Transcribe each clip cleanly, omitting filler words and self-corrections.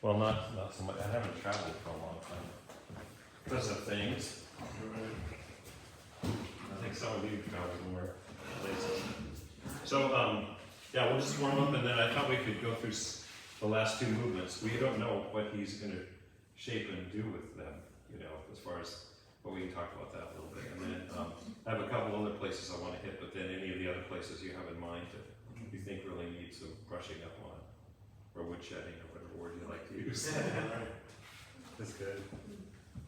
Well, not so much. I haven't traveled for a long time because of things. I think some of you traveled more places. So, yeah, we'll just warm up, and then I thought we could go through the last two movements. We don't know what he's going to shape and do with them, you know, as far as, but we can talk about that a little bit. And then I have a couple other places I want to hit, but then any of the other places you have in mind that you think really need some brushing up on, or woodshedding, or whatever word you like to use. That's good.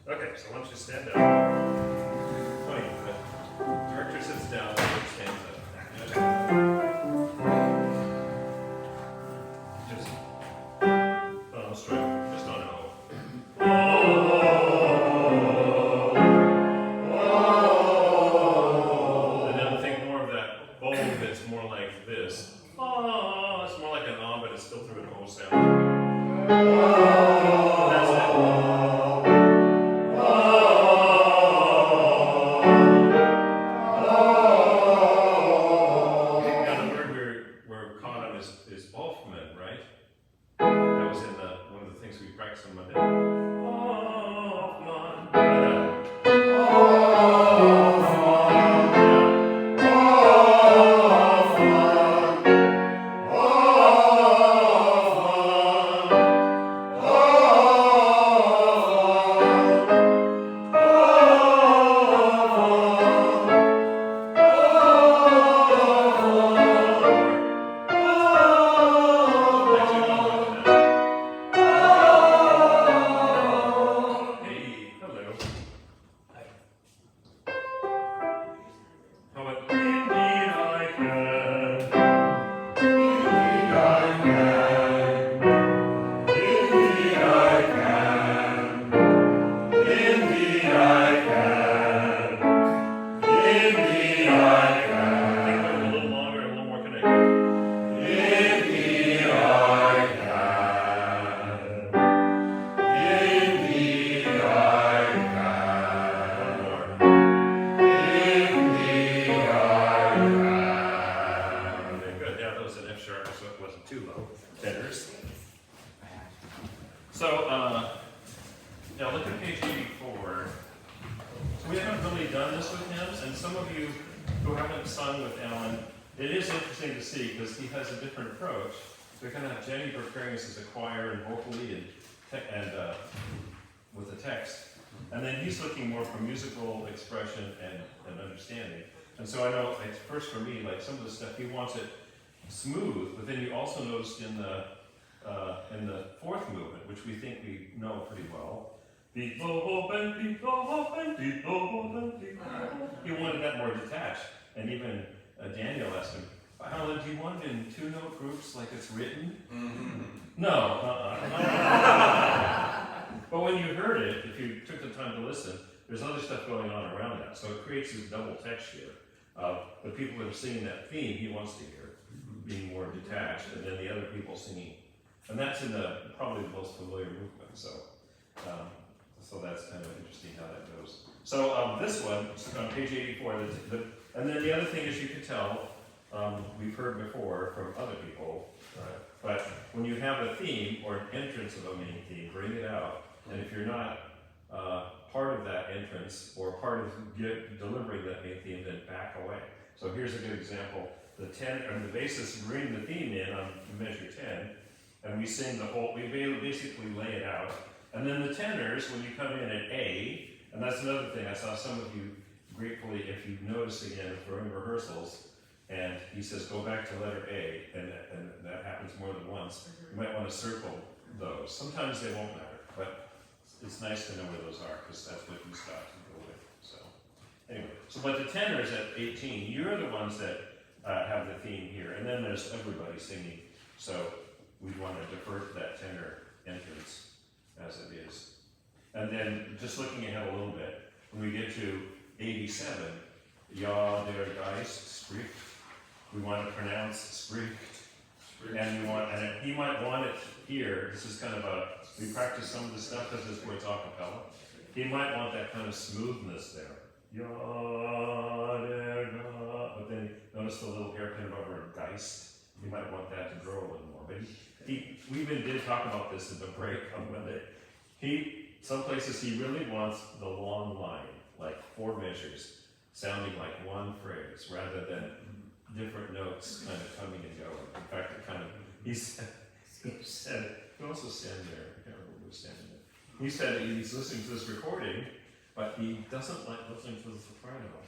Okay, so why don't you stand up? Funny, the director sits down, the work stands up. Just, let's try, just on an O. And then think more of that O that's more like this. It's more like an O, but it's still through an O sound. That's it. On Monday. Now look at page 84. So we haven't really done this with him, and some of you who haven't sung with Alan, it is interesting to see because he has a different approach. So we kind of have Jenny preparing us as a choir and vocally and with the text. And then he's looking more for musical expression and understanding. And so I know, like, first for me, like some of the stuff, he wants it smooth, but then you also noticed in the fourth movement, which we think we know pretty well, he wanted that more detached. And even Daniel asked him, Alan, do you want it in two-note groups like it's written? Mm-hmm. No. But when you heard it, if you took the time to listen, there's other stuff going on around that. So it creates this double texture of the people that are singing that theme he wants to hear, being more detached, and then the other people singing. And that's in probably the most familiar movement. So that's kind of interesting how that goes. So this one, on page 84, and then the other thing is you can tell, we've heard before from other people, but when you have a theme or an entrance of a main theme, bring it out. And if you're not part of that entrance or part of delivering that main theme, then back away. So here's a good example. The bassists bring the theme in on measure 10, and we sing the whole, we basically lay it out. And then the tenors, when you come in at A, and that's another thing, I saw some of you gratefully, if you notice again, during rehearsals, and he says, go back to letter A, and that happens more than once, you might want to circle those. Sometimes they won't matter, but it's nice to know where those are, because that's what he's got to go with. So, anyway, but the tenors at 18, you're the ones that have the theme here, and then there's everybody singing, so we want to defer to that tenor entrance as it is. And then, just looking ahead a little bit, when we get to 87, Ja, der Geist spricht, we want to pronounce spricht, and he might want it here. This is kind of we practice some of the stuff because it's where it's a cappella. He might want that kind of smoothness there. Ja, der Geist, but then notice the little hairpin above her Geist. He might want that to grow a little more. But we even did talk about this in the break on Monday. Some places he really wants the long line, like 4 measures, sounding like one phrase, rather than different notes kind of coming and going. In fact, it kind of, he said, who else was standing there? I can't remember who was standing there. He said he's listening to this recording, but he doesn't like listening to the soprano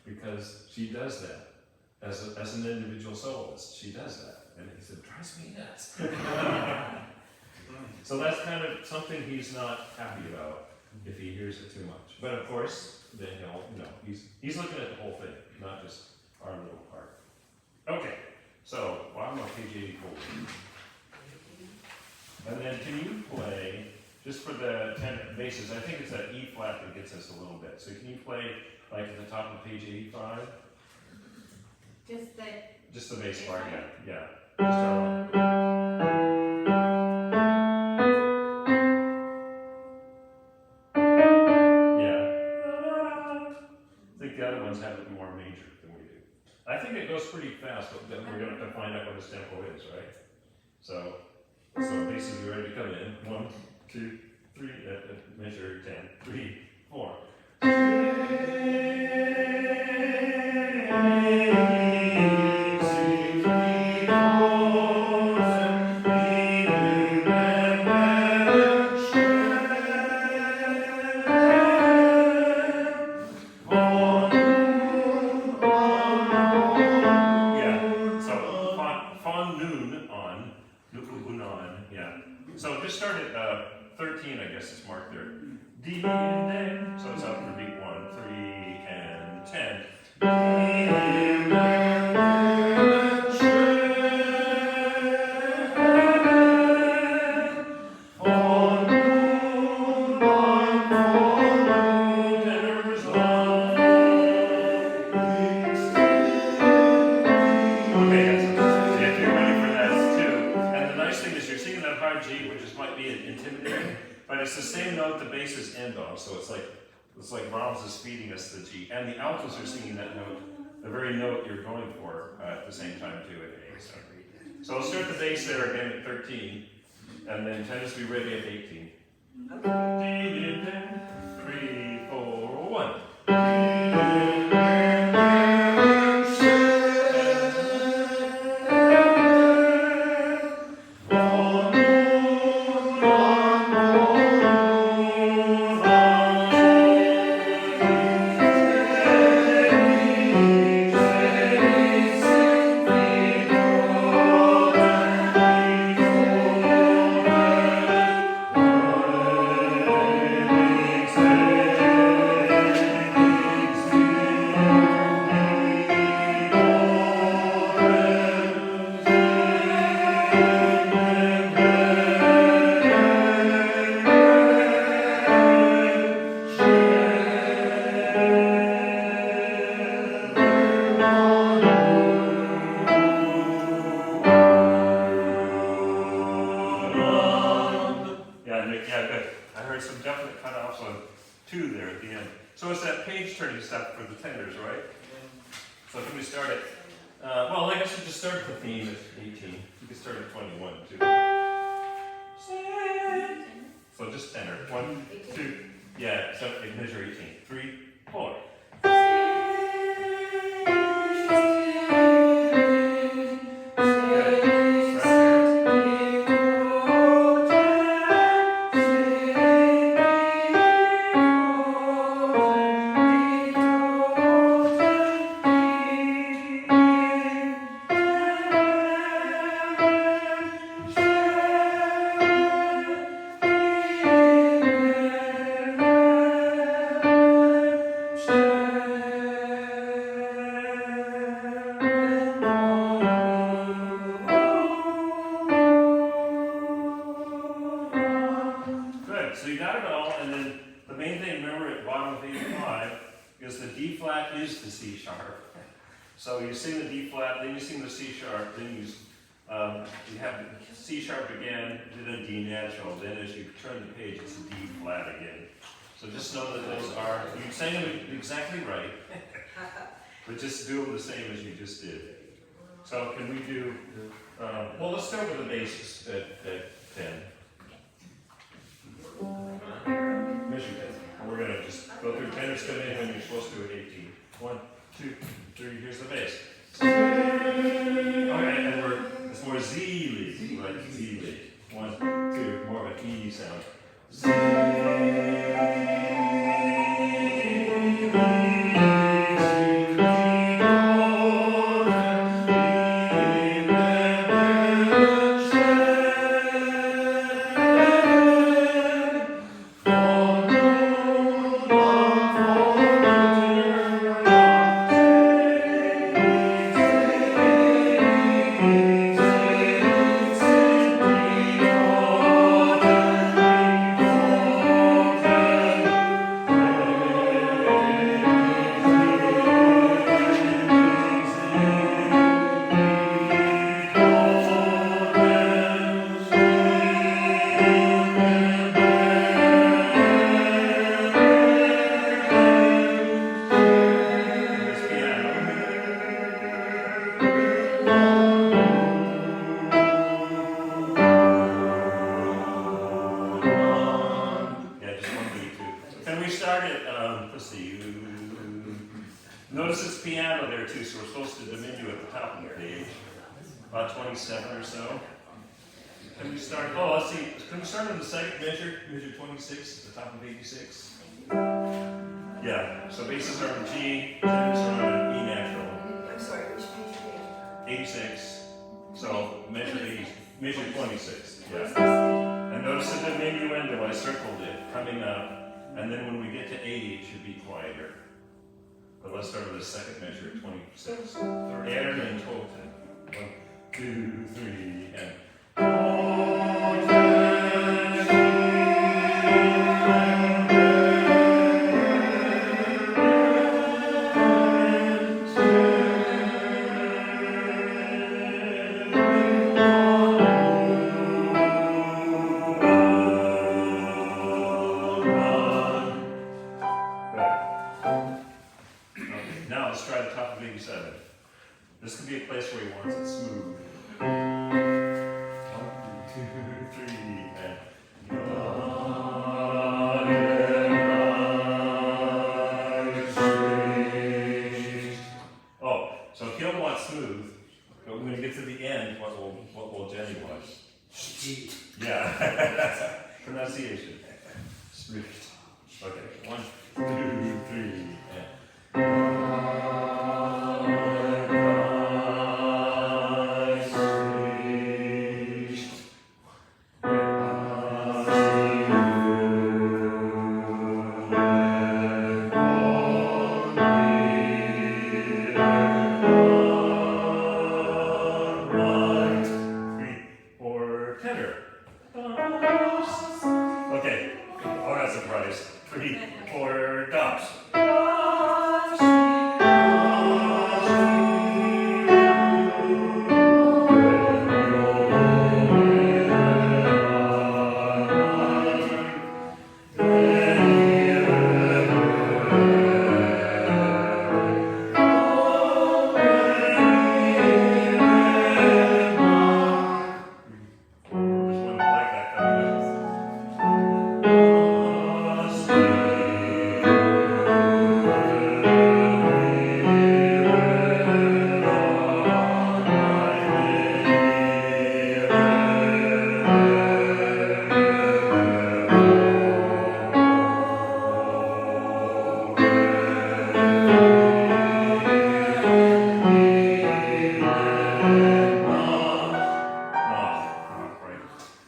because she does that. As an individual soloist, she does that. And he said, drives me nuts. So that's kind of something he's not happy about if he hears it too much. But of course, then he's looking at the whole thing, not just our little part. Okay, so I'm on page 84. And then can you play, just for the tenor basses, I think it's that E flat that gets us a little bit. So can you play like at the top of page 85? Just the bass part, yeah. Just start on. Have it more major than we do. I think it goes pretty fast, but then we're going to have to find out what his tempo is, right? So basically, ready to come in. 1, 2, 3, measure 10, 3, 4. So just start at 13, I guess it's marked there. D and so it's up for beat 1, 3, and 10. It's the same note the basses end on, so it's like Brahms is feeding us the G, and the altos are singing that note, the very note you're going for at the same time too at A. So we'll start the bass there again at 13, and then tenors be ready at 18. 3, 4, 1. So it's that page turning step for the tenors, right? So can we start it? Well, I guess we just start the theme at 18. You can start at 21 too. So just tenor. 1, 2, yeah, so measure 18. 3, 4. So you got it all, and then the main thing, remember at bottom of 85, is the D flat is the C sharp. So you sing the D flat, then you sing the C sharp, then you have the C sharp again, then a D natural, then as you turn the page, it's a D flat again. So just know that those are, you sang them exactly right, but just do them the same as you just did. So can we do, well, let's start with the basses at 2, 3, here's the bass. Okay, and it's more Z lead, like Z lead. 1, 2, more of an E sound. Notice it's piano there too, so we're supposed to diminu at the top of the page. About 27 or so. Can we start, oh, let's see, can we start on the second measure, measure 26 at the top of 86? Yeah, so basses are on G, tenors are on an E natural. I'm sorry, which page are you 86, so measure 26, yeah. And notice the diminuendo, I circled it, coming up, and then when we get to 80, it should be quieter. But let's start with the second measure at 26. Aaron and Tolton. 1, 2, 3, and. Now let's try the top of 87. This could be a place where he wants it smooth. 1, 2, 3, and. Oh, so he'll want smooth, but when we get to the end, what will Jenny want? Yeah. Pronunciation. Smooth. Okay, 1, 2, 3, and. Tenor. Okay. Oh, that's a surprise. 3, 4, dots.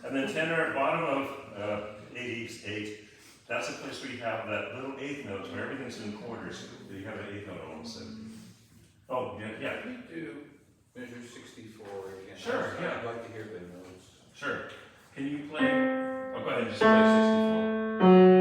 And then tenor at bottom of 88, that's a place where you have that little eighth note where everything's in quarters. You have an eighth note almost. Oh, yeah. Can we do measure 64 again? Sure, yeah. I'd like to hear the notes. Sure. Can you play? Oh, go ahead and just play 64.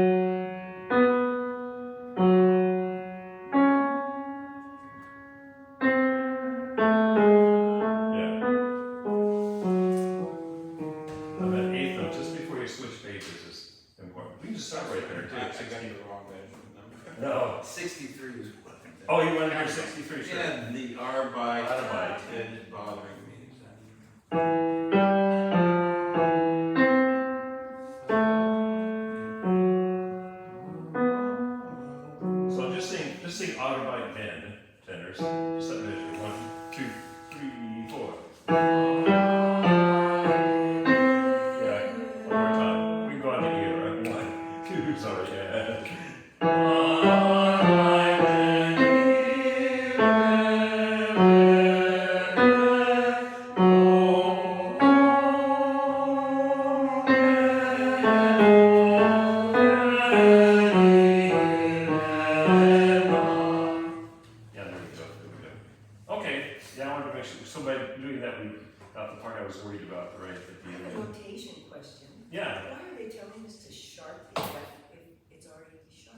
Switch pages is important. We can just start right there too. I got the wrong measurement number. No. 63 is what. Oh, you want to hear 63? Sure. Yeah, the R by R by 10 is bothering me. So just sing R by 10 tenor. Yeah. Why are they telling us to sharp the F if it's already sharp?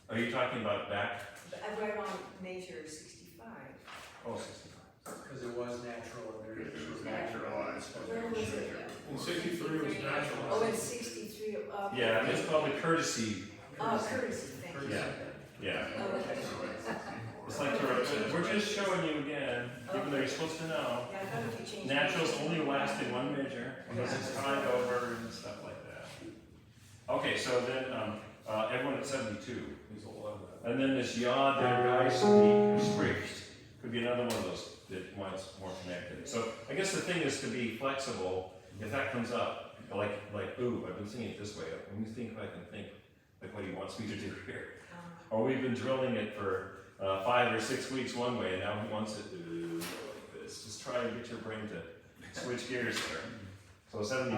Are you talking about back? I read on measure 65. Oh, 65. Because it was natural and there It was naturalized. Where was it? And 63 was natural. Oh, it's 63. Yeah, it's called the courtesy. Oh, courtesy, thank you. Yeah. Yeah. Oh, okay. It's like, we're just showing you again, even though you're supposed to know. Yeah, I thought if you changed. Naturals only last in one measure, unless it's tied over and stuff like that. Okay, so then, everyone at 72. He's 11. And then this yod there, guys, the spricht, could be another one of those that wants more connected. So I guess the thing is to be flexible. If that comes up, like, ooh, I've been singing it this way. Let me think if I can think like what he wants me to do here. Or we've been drilling it for 5 or 6 weeks one way, and now he wants it to go like this. Just try and get your brain to switch gears there. So 72. 1,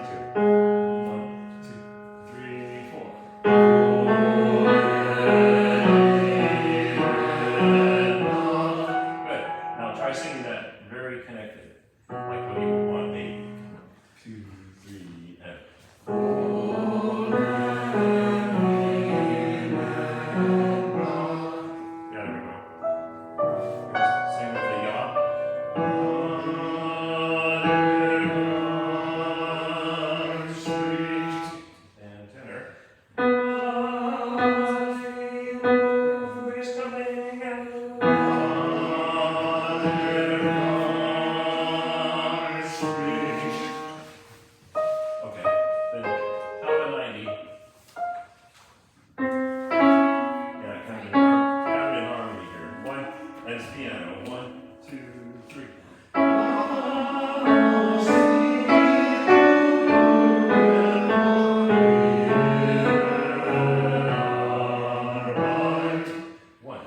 2, 3, 4. Good. Now try singing that very connected, like what you would want me. 2, 3, and. Yeah, there we go. Sing with the yaw. And tenor. Is coming Okay, then how about 90? Yeah, kind of in harmony here. One, and it's piano. 1, 2, 3. One.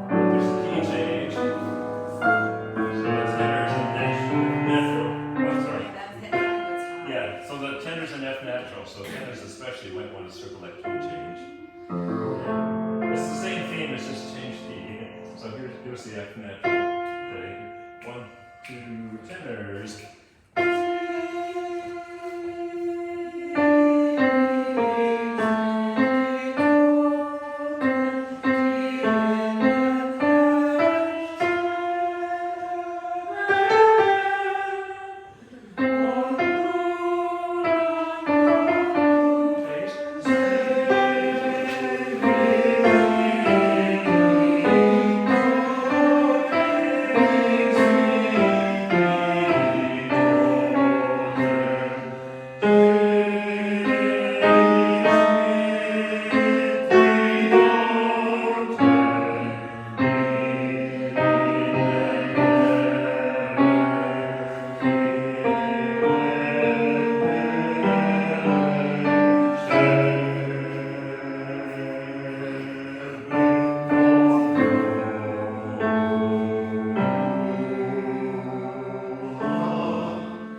There's a key change. So the tenors and natural. Oh, sorry. Yeah, so the tenors and F natural, so tenors especially might want to circle that key change. It's the same theme, it's just changed key. So here's the F natural. Okay. 1, 2, tenors.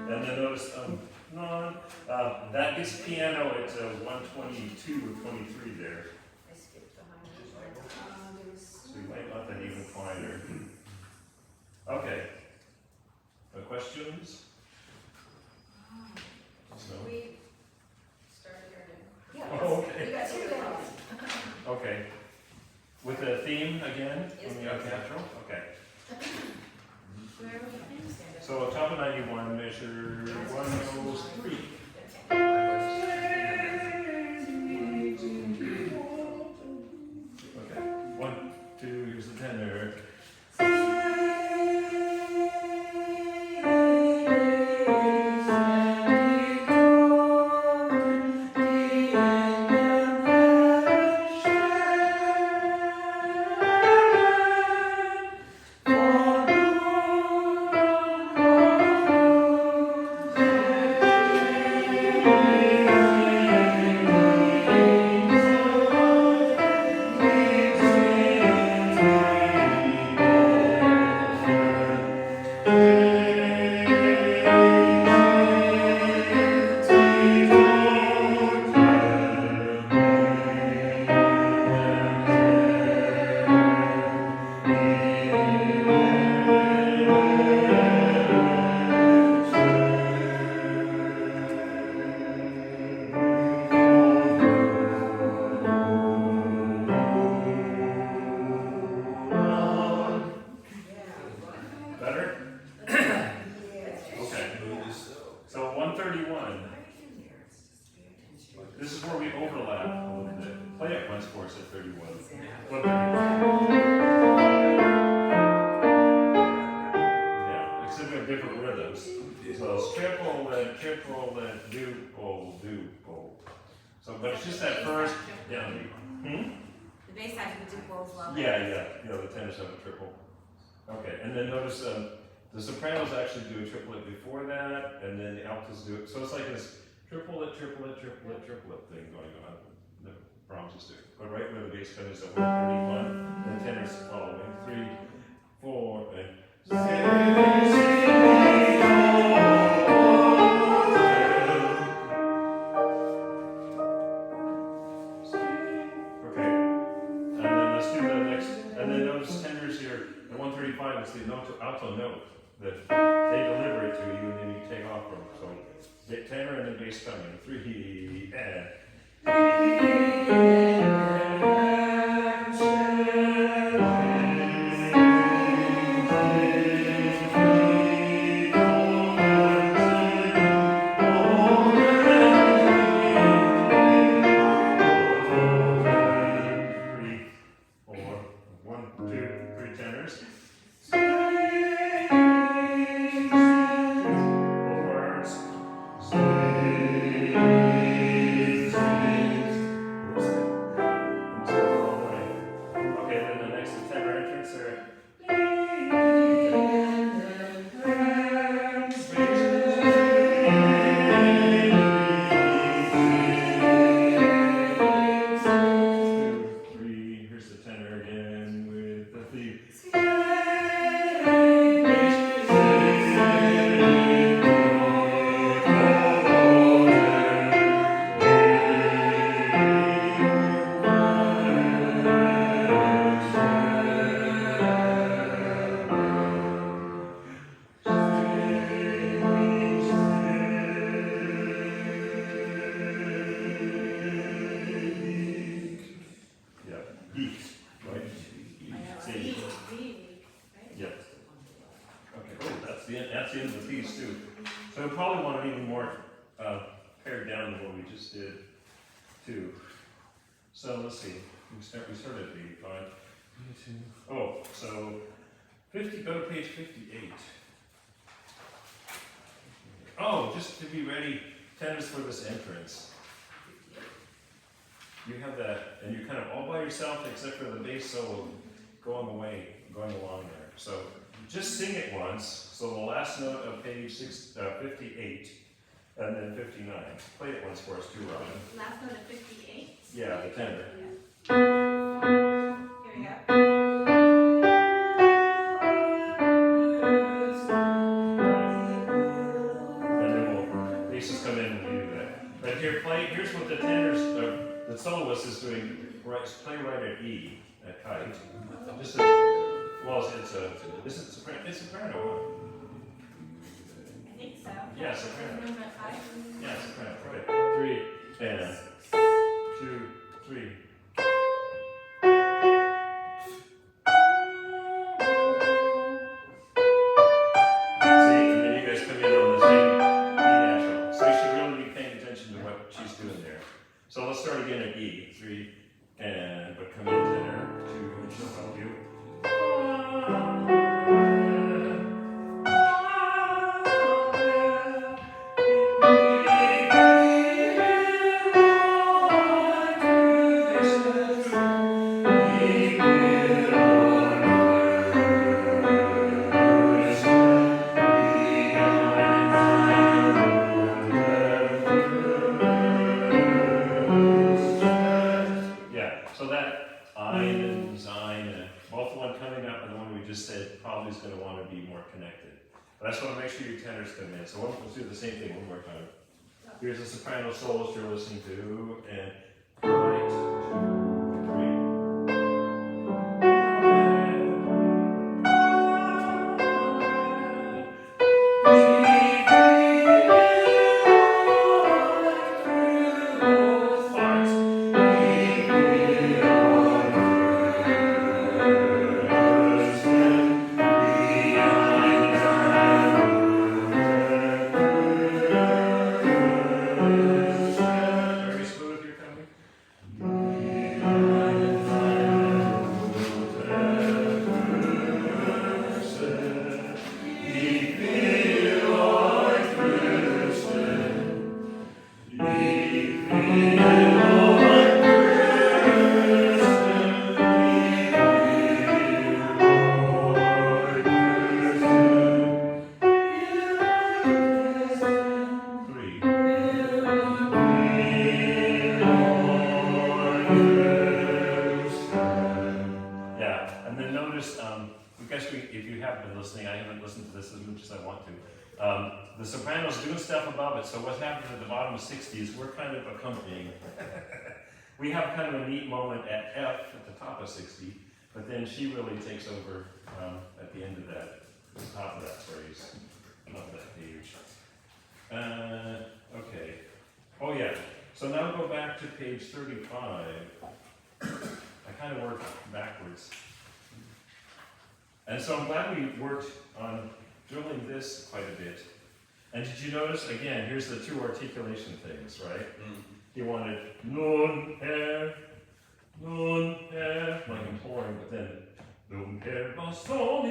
And then notice, that gets piano at 122 or 23 there. I skipped behind it. So you might want that even quieter. Okay. Questions? No? We started our Yeah. Oh, okay. You got two down. Okay. With the theme again? Yes, On the natural? Okay. Where would you stand up? So top of 91, measure 103. Okay. 1, 2, here's the tenor. triple, then do, bold, do, bold. So, but it's just that first, yeah. The bass has to do both levels. Yeah, the tenors have a triple. Okay, and then notice the sopranos actually do a triplet before that, and then the altos do it. So it's like this triplet, triplet, triplet, triplet thing going on. The Brahms is doing. But right where the bass comes is at 131, and the tenors following 3, 4, and okay, and then let's do the next, and then notice tenors here, at 135 is the alto note that they deliver it to you and then you take off from. So get tenor and then bass coming, 3, and that's the end of the piece too. So we probably want it even more pared down than what we just did too. So let's see, we started at B5. Oh, so 50, go to page 58. Oh, just to be ready, tenors for this entrance. You have that, and you're kind of all by yourself except for the bass solo going along there. So just sing it once, so the last note of page 58, and then 59. Play it once for us too, Robin. Last note of 58? Yeah, the tenor. Here we go. And then basses come in and do that. But here, here's what the tenors, the soloist is doing, play right at E, at kite. Just a, well, is it soprano? It's soprano, I think so. Yeah, soprano. Number 5? Yeah, soprano. Okay, 3, and 2, 3. See, and then you guys come in on the same E natural. So you should really be paying attention to what she's doing there. So let's start again at E, 3, and but come in tenor, 2, and she'll help you. So that ein and sein, and both the one coming up and the one we just said probably is going to want to be more connected. But I just want to make sure your tenors come in. So let's do the same thing one more time. Here's the soprano soloist you're listening to, and right, 2, 3. Very smooth, you're coming. if you have been listening, I haven't listened to this as much as I want to. The soprano's doing stuff above it, so what happens at the bottom of 60 is we're kind of accompanying. We have kind of a neat moment at F at the top of 60, but then she really takes over at the end of that, the top of that phrase, not that page. Okay. Oh yeah. So now go back to page 35. I kind of worked backwards. And so I'm glad we worked on drilling this quite a bit. And did you notice, again, here's the two articulation things, right? He wanted nun, like imploring, but then nun, so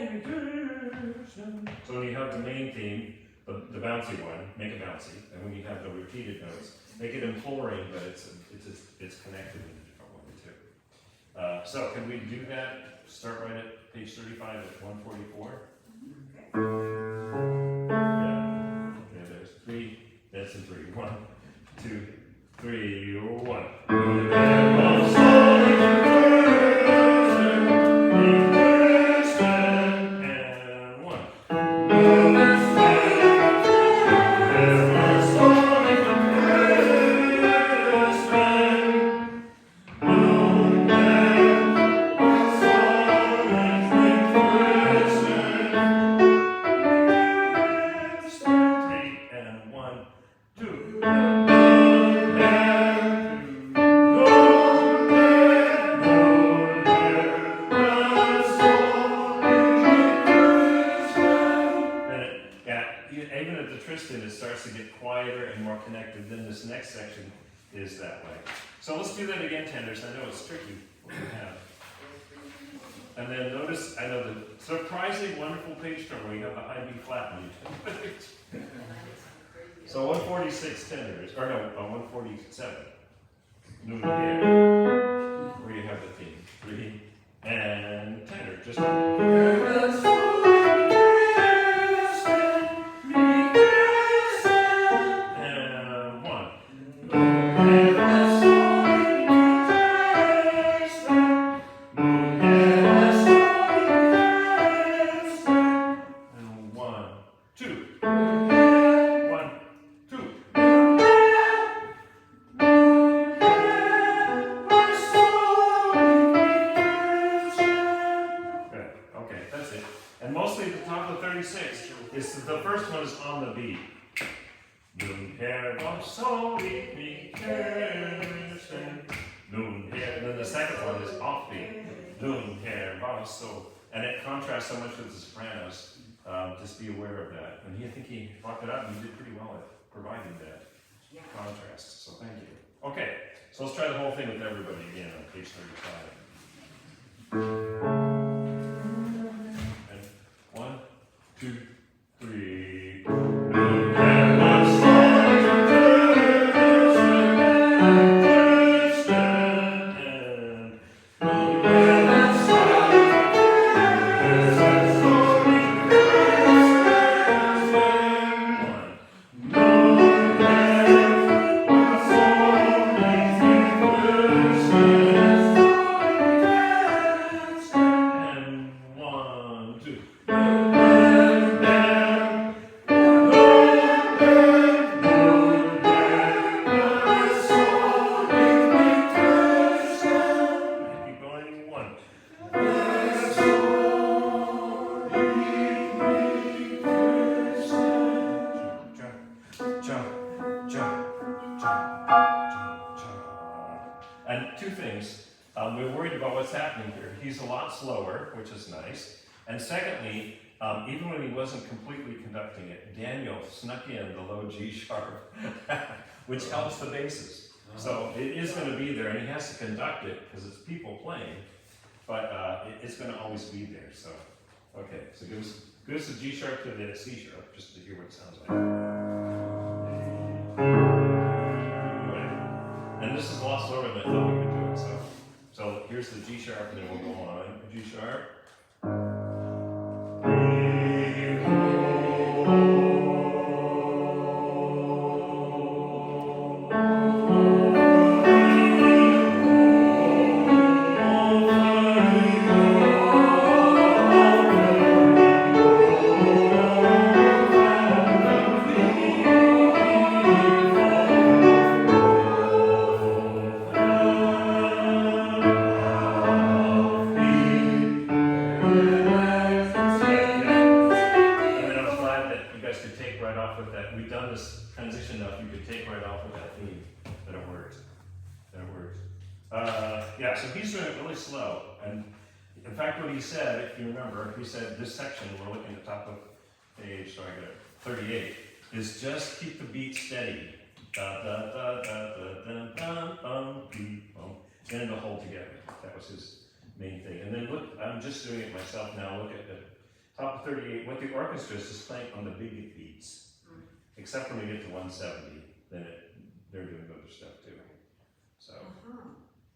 when you have the main theme, the bouncy one, make it bouncy. And when you have the repeated notes, make it imploring, but it's connected in a different way too. So can we do that? Start right at page 35 at 144. Yeah, there's 3, that's in 3. 1, 2, 3, 1. And 1. Is that way. So let's do that again, Tenors. I know it's tricky what we have. And then notice, I know the surprisingly wonderful page turn where you have the high B flat when you do it. So 146 Tenors, or no, 147. New here, where you have the theme. 3 and tenor, just so much with the sopranos, just be aware of that. And I think he brought that up and he did pretty well at providing that contrast, so thank you. Okay, so let's try the whole thing with everybody again on page 35. And 1, 2, 3. And two things, we're worried about what's happening here. He's a lot slower, which is nice. And secondly, even when he wasn't completely conducting it, Daniel snuck in the low G sharp, which helps the basses. So it is going to be there, and he has to conduct it because it's people playing, but it's going to always be there. So, okay, so give us the G sharp to the C sharp, just to hear what it sounds like. And this is a lot slower than I thought we could do it. So here's the G sharp, and then we'll go on. G sharp. And then I was glad that you guys could take right off with that. We've done this transition enough, you could take right off with that theme. That it worked. That it worked. Yeah, so he's doing it really slow. And in fact, what he said, if you remember, he said this section, we're looking at the top of page, sorry, I got it, 38, is just keep the beat steady. Da da da da da da bum beep bum. And the whole together. That was his main thing. And then look, I'm just doing it myself now. Look at the top of 38. What the orchestra is just playing on the big beats. Except when we get to 170, then they're doing other stuff too. So,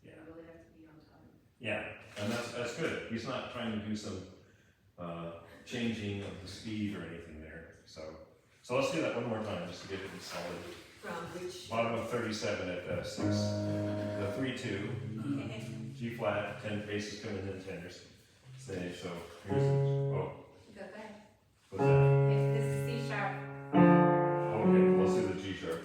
yeah. You really have to be on time. Yeah, and that's good. He's not trying to do some changing of the speed or anything there. So let's do that one more time just to get it solid. From which? Bottom of 37 at the 6, the 3-2, Okay. G flat, 10 basses coming in tenors. Say so. Here's oh, Go ahead. what's that? Okay, this is C sharp. Okay, let's do the G sharp.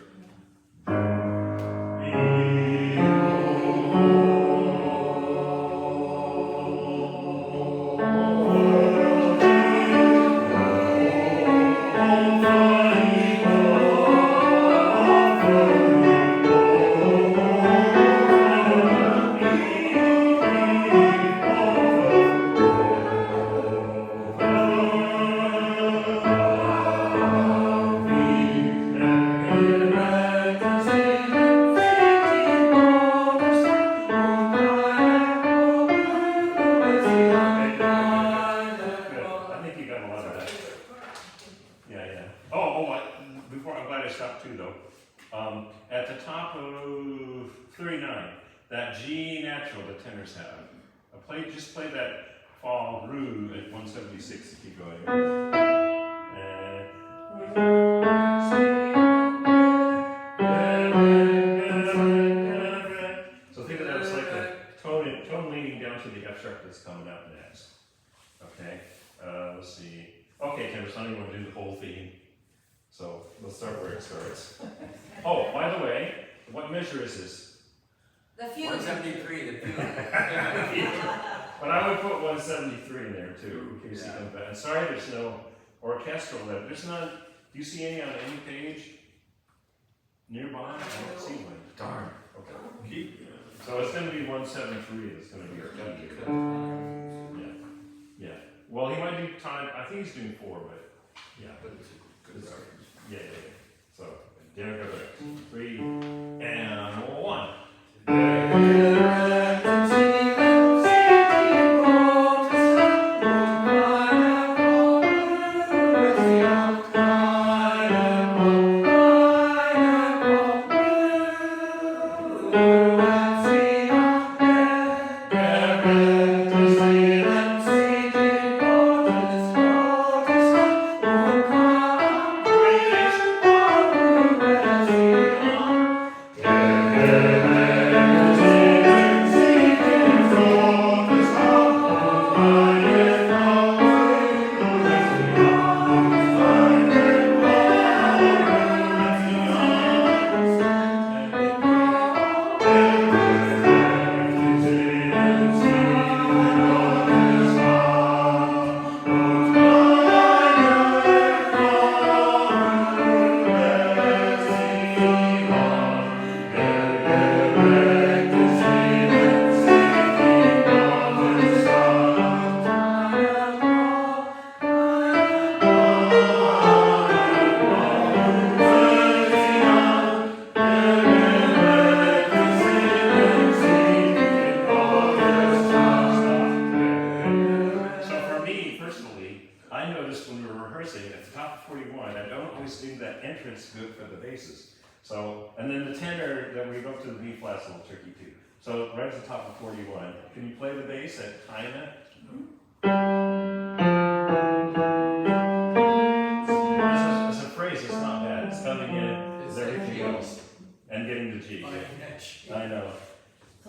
At the top of 39, that G natural the tenors have. Just play that fall groove at 176 if you go so think of that as like a tone leading down to the F sharp that's coming up next. Okay, let's see. Okay, tenors, I don't even want to do the whole theme. So let's start where it starts. Oh, by the way, what measure is this? The fugue. 173, the fugue. But I would put 173 in there too, in case he comes back. And sorry, there's no orchestral left. There's none. Do you see any on any page nearby? I don't see one. Darn. Okay. So it's going to be 173. That's going to be our key. Yeah. Yeah. Well, he might do time. I think he's doing 4, but yeah. Good start. Yeah. So, there go back. 3 and 1. So, and then the tenor, then we go up to the B flat's a little tricky too. So right at the top of 41, can you play the bass at kinda? As a phrase, it's not bad. It's coming in as everything else and getting the G. I know.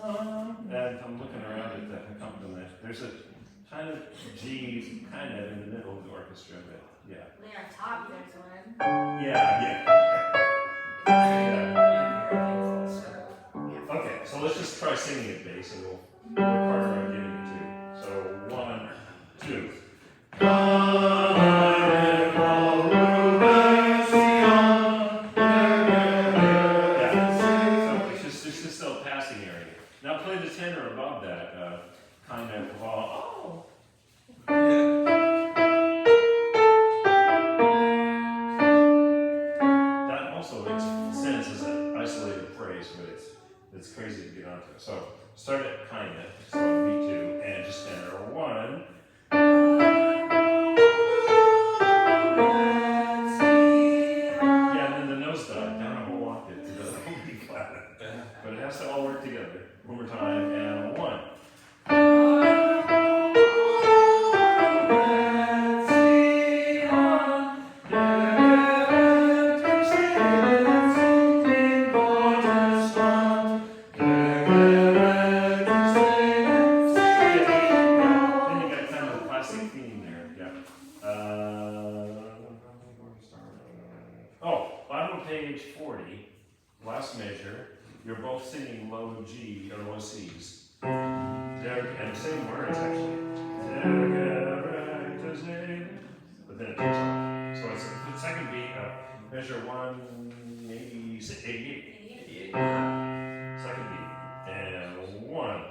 And I'm looking around at the accompaniment. There's a kind of G kind of in the middle of the orchestra, but yeah. There on top, there's one. Yeah. Okay, so let's just try singing it bass and we'll work harder on getting it too. So 1, 2, 2. It's just a passing area. Now play the tenor above that, kind of, oh. That also makes sense as an isolated phrase, but it's crazy to get onto. So start at kind of, so B2, and just tenor 1. Yeah, and then the nose dive down a whole octave to the whole B flat. But it has to all work together. One more time, and 1. Page 40, last measure, you're both singing low G or low C's. And same words actually. But then it takes off. So it's the second beat, measure 188. Second beat. And 1.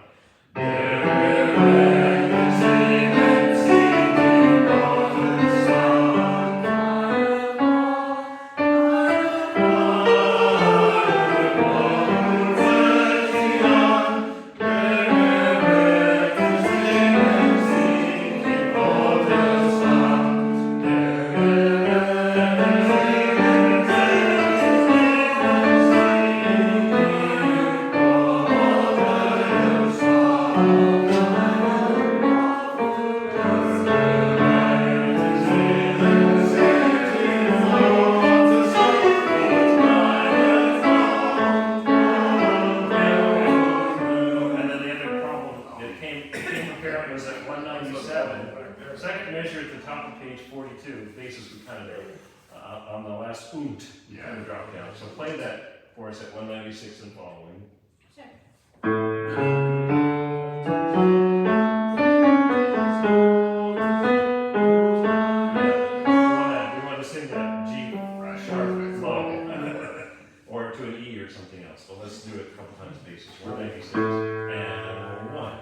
Second measure at the top of page 42, bases we kind of on the last oot, you kind of drop down. So play that for us at 196 and following. Sure. We want to sing that G sharp low, or to an E or something else. But let's do it a couple times bases. 196 and 1.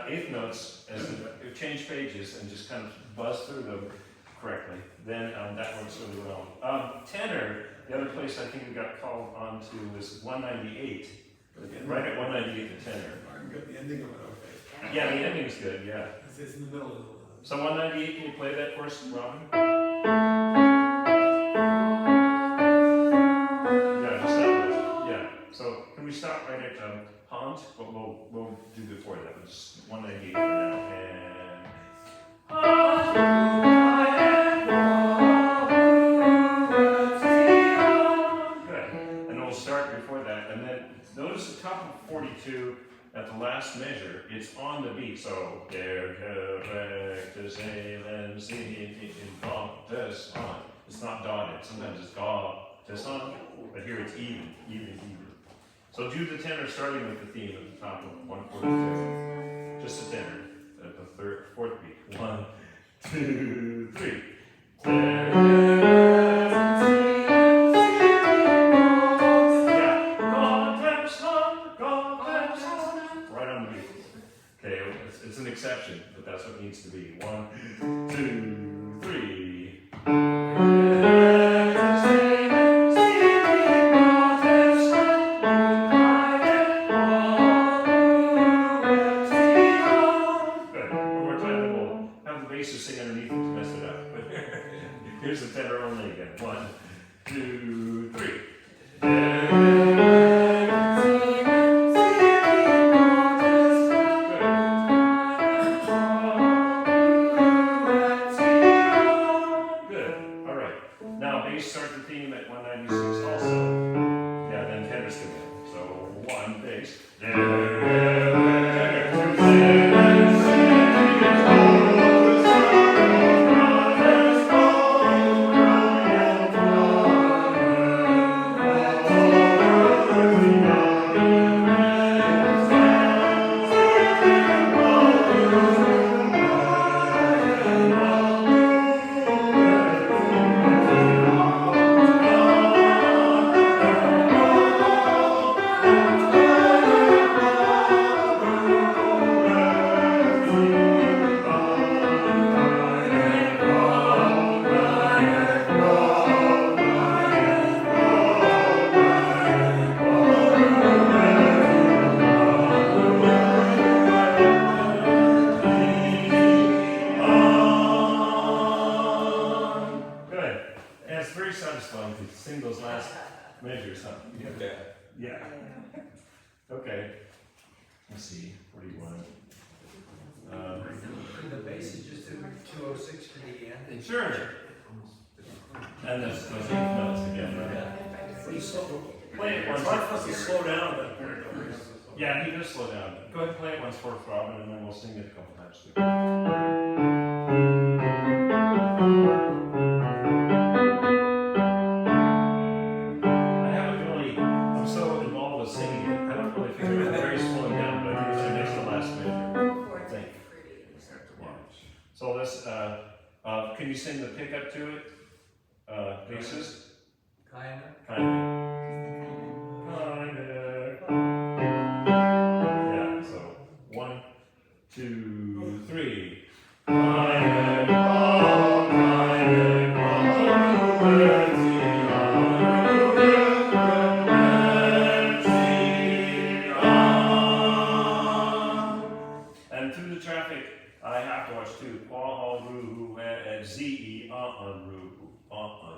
Eighth notes as change pages and just kind of buzz through them correctly, then that works really well. Tenor, the other place I think we got called on to was 198. Right at 198 the tenor. Martin got the ending of it okay. Yeah, the ending's good, yeah. It's in the middle of the. So 198, can you play that for us, Robin? Yeah, just that much. Yeah. So can we stop right at Haunt? But we'll do before that. But just 198 for now. Good. And we'll start before that. And then notice the top of 42 at the last measure, it's on the beat. So der korrekte Seelen singen in Gottes Hand. It's not dotted. Sometimes it's Gottes Hand, but here it's even. So do the tenor starting with the theme at the top of 142. Just the tenor at the fourth beat. 1, 2, 3. Right on the beat. Okay, it's an exception, but that's what it needs to be. 1, 2, 3. Sing underneath it to mess it up. Here's the tenor only again. 1, 2, 3. bass. Good. And it's very satisfying to sing those last measures, huh? Yeah. Yeah. Okay. Let's see. What do you want? And the bass is just 206 for the end. Sure. And those eighth notes again, right? Pretty slow. Play it It's once. hard for us to slow down, but. Yeah, he does slow down. Go ahead and play it once for Robin, and then we'll sing it a couple times too. I haven't really, I'm so involved with singing it, I don't really figure out very slowing down, but I think it's the next to last measure. Chords Thank are you. pretty. So let's, can you sing the pickup to it? Bassist? Kinda. Kinda. Yeah, so 1, 2, 3. And through the traffic, I have to watch too. Z-E,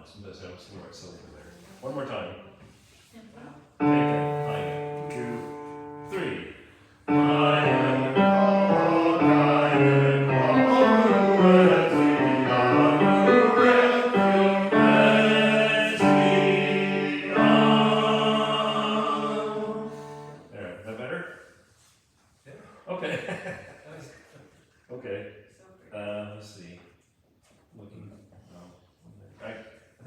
Sometimes I don't see the right syllable there. One more time. Okay, 1, 2, 3. There, is that better? Okay. Okay. Let's see. Looking. I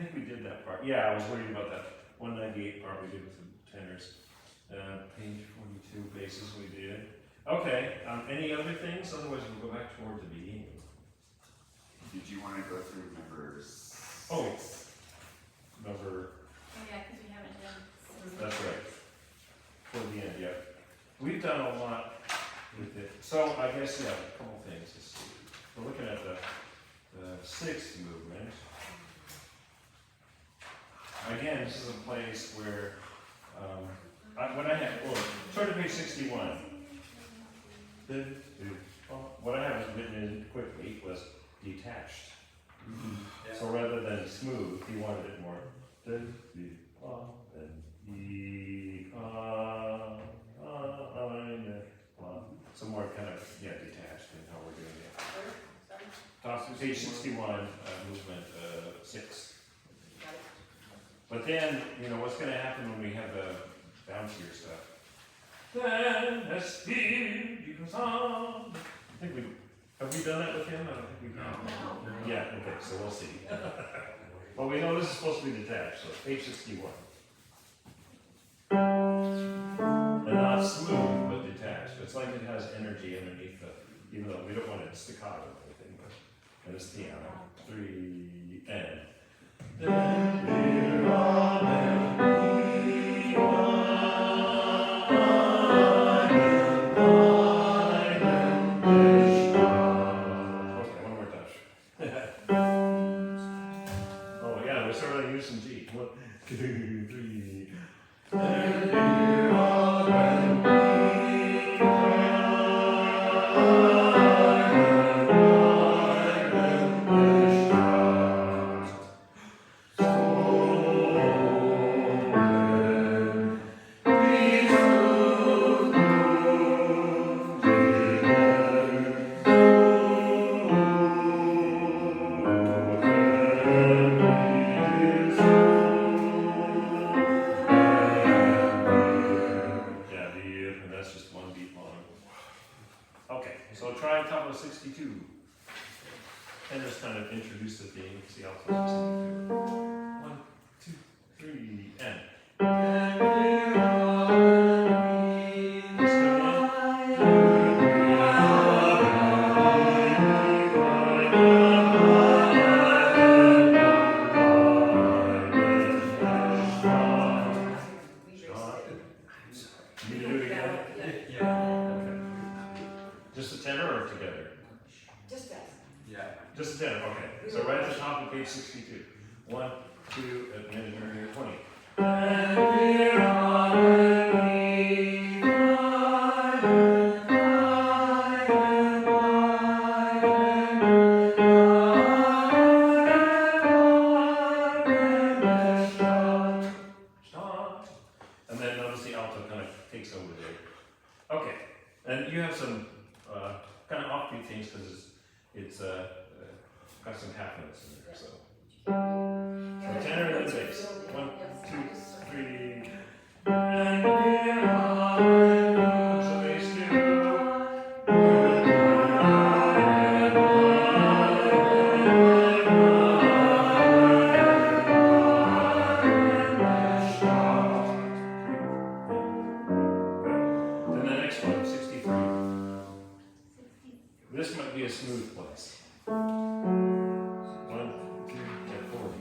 think we did that part. Yeah, I was worried about that 198 part we did with the tenors. Page 42 basses we did. Okay. Any other things? Otherwise, we'll go back toward the beginning. Did you want to go through numbers? Oh, number. Oh, yeah, because we haven't done. That's right. Toward the end, yeah. We've done a lot with it. So I guess, yeah, a couple things. Let's see. We're looking at the sixth movement. Again, this is a place where, turn to page 61. What I have written in quickly was detached. So rather than smooth, he wanted it more. Some more kind of, detached in how we're doing it. Top of page 61, movement 6. But then, what's going to happen when we have the bouncier stuff? Then, I think have we done that with him? I don't think we have. No. Yeah, okay, so we'll see. Well, we know this is supposed to be detached, so page 61. And not smooth, but detached. It's like it has energy underneath the, even though we don't want it staccato or anything, but, and it's piano. 3, and. Oh yeah, we're starting to use some G. 1, 2, 3. Oh that's just one beat long. Okay, so try top of 62. Tenor's kind of introduced the theme, see how close you can do it. 1, 2, 3, and. Let's go again. You do it again? Yeah. Okay. Just the tenor or together? Just that. Yeah. Just the tenor, okay. So right at the top of page 62. 1, 2, at the minute here, 20. Stop. And then notice the alto kind of takes over there. Okay, and you have some kind of offbeat things because it's got some half notes in there. So tenor and then bass. 1, 2, 3. So bass 2. Then the next one, 63. This might be a smooth place. 1, 2, and 40.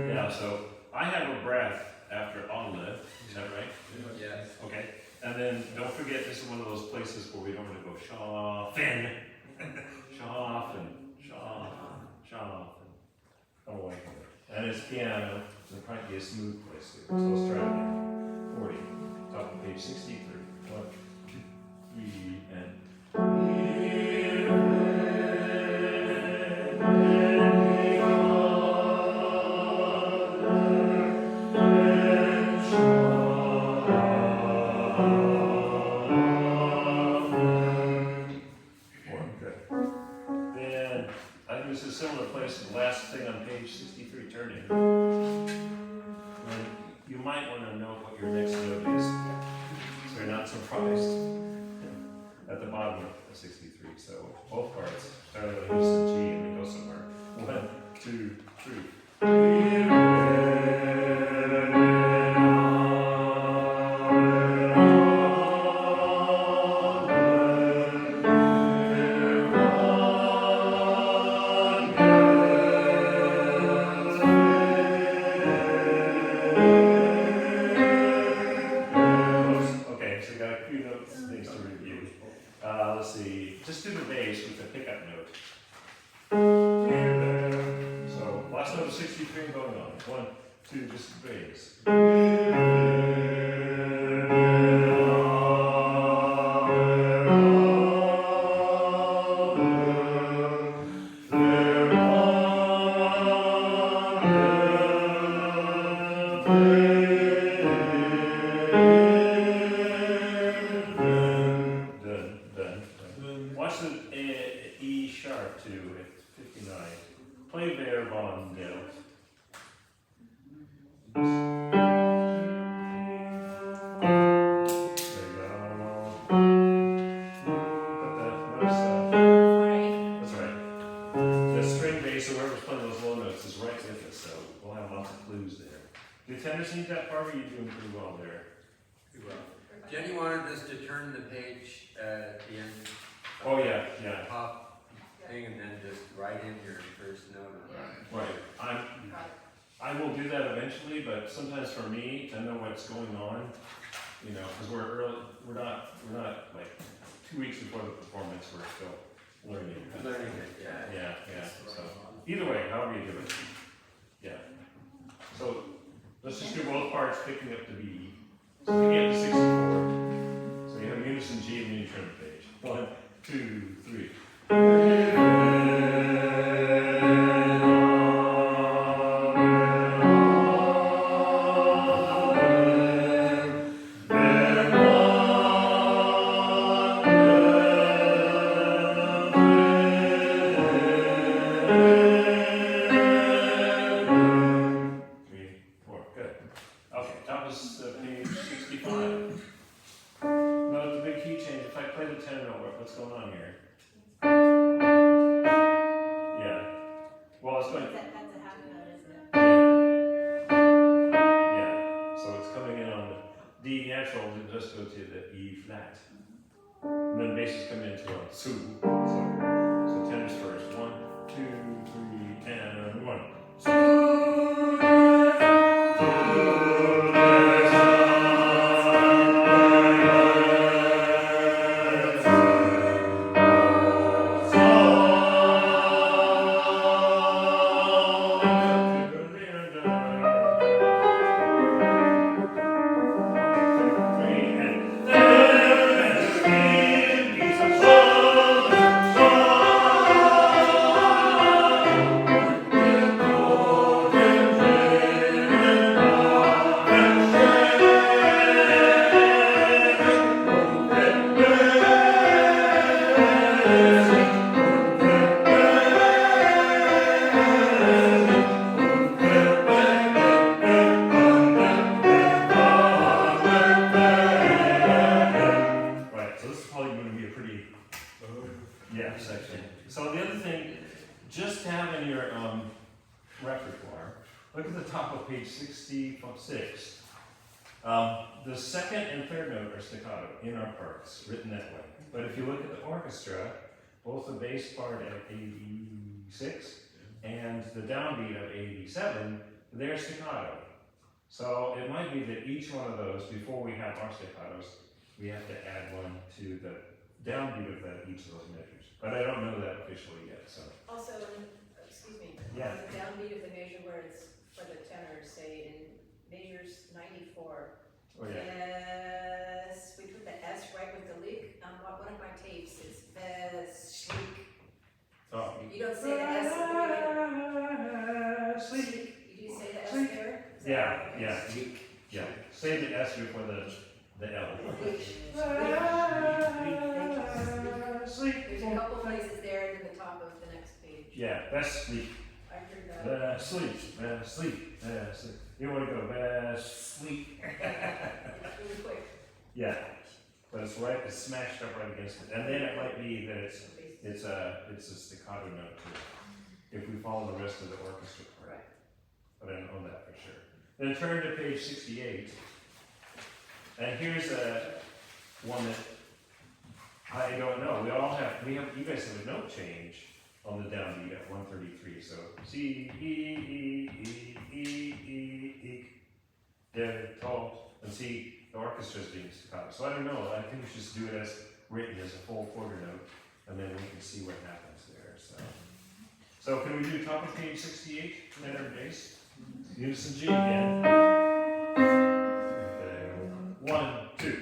Yeah, so I have a breath after Olive, is that right? Yes. Okay, and then don't forget this is one of those places where we don't want to go soften, soften, soften, soften. Come away from it. And it's piano, so it might be a smooth place here. So let's try it again. 40, top of page 63. 1, 2, 3, and. Then I think this is a similar place to the last thing on page 63, turning. And you might want to know what your next note is, so you're not surprised at the bottom of 63. So both parts start with a unison G and then go somewhere. 1, 2, 3. Okay, so we got a few notes, things to review. Let's see, just do the bass with the pickup note. So last note of 63 going on. 1, 2, just bass. Done. Watch the E sharp too at 59. Play bare von del. There you go. That's right. The string bass, or whoever's playing those low notes, is right with us, so we'll have lots of clues there. Do tenors need that part, or are you doing pretty well there? Jenny wanted us to turn the page at the end. Oh, yeah, yeah. Top thing and then just write in your first note on it. Right. I will do that eventually, but sometimes for me to know what's going on, you know, because we're not like 2 weeks before the performance, we're still learning. Learning it, yeah. Yeah. So either way, however you do it. Yeah. So let's just do both parts, picking up the B. So picking up the 64. So you have unison G and then you turn the page. 1, 2, 3. Then tenor note, what's going on here? Yeah. Well, it's going. That's a half note, isn't it? Yeah. So it's coming in on the D natural, it just go to the E flat. And then bass is coming into a two. So tenors first. 1, 2, 3, and 1. Right, so this is probably going to be a pretty, yeah, section. So the other thing, just to have in your repertoire, look at the top of page 66. The second and third note are staccato in our parts, written that way. But if you look at the orchestra, both the bass part at 86 and the downbeat of 87, they're staccato. So it might be that each one of those, before we have our staccatos, we have to add one to the downbeat of each of those measures. But I don't know that officially yet, so. Also, excuse me, Yeah. on the downbeat of the measure where it's for the tenor, say in measures 94. Oh, yeah. Yes, we put the S right with the leak. One of my tapes is sleek. Oh. You don't say the S at the beginning. Sleep. You do say the S Sleek. there? Is that Yeah, okay? yeah, yeah. Say the S before the L. Sleep. There's a couple places there and then the top of the next page. Yeah, that's sleep. I heard that. Sleep. Sleep. Sleep. You don't want to go sleep. Really quick. Yeah, but it's right. It's smashed up right against it, and then it might be that it's a staccato note too. If we follow the rest of the orchestra part, Right. but I don't know that for sure. Then turn to page 68, and here's one that I don't know. You guys have a note change on the downbeat at 133. So C, E, and see the orchestra's being staccato. So I don't know. I think we should just do it as written as a full quarter note, and then we can see what happens there. So can we do top of page 68, tenor and bass? Unison G again. Okay. 1, 2.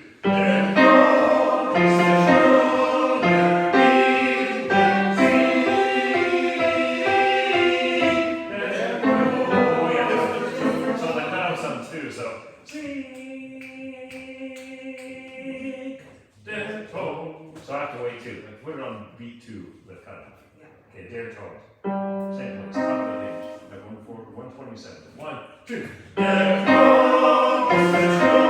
So I have to wait too. Put it on beat 2, the cutoff. Yeah. Okay, dare tone. Same place, top of the page. At 127. 1, 2. Dare tone, is the tone,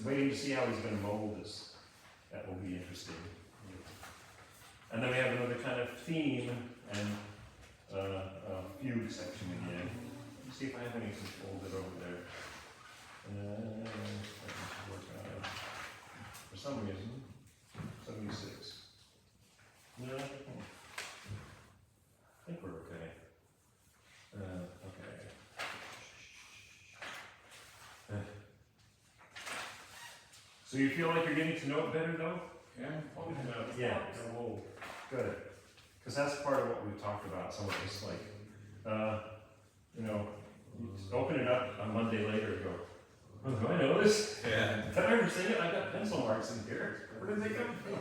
waiting to see how he's going to mold this. That will be interesting. And then we have another kind of theme and fugue section again. Let's see if I have anything folded over there. For some reason, 76. No, I think we're okay. Okay. So you feel like you're getting to know it better though? Yeah. Oh, good. Because that's part of what we've talked about. Some of this, like, you notice? Yeah. Have I ever seen it? I've got pencil marks in here. Where did they come from?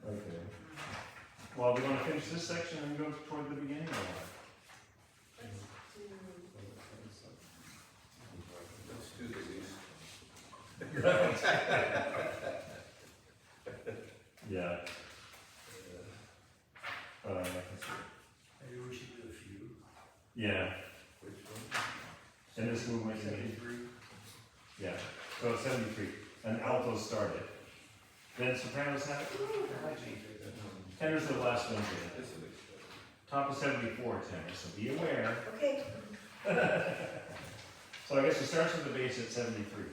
Okay. Well, we want to finish this section and go toward the beginning or what? Let's do the least. Yeah. Let's see. Maybe we should do a few. Yeah, Which one? in this movement, you mean? 73? Yeah, so 73, and altos started. Then sopranos have it. Tenors are the last ones in. Top of 74 tenors, so be aware. Okay. So I guess it starts with the bass at 73.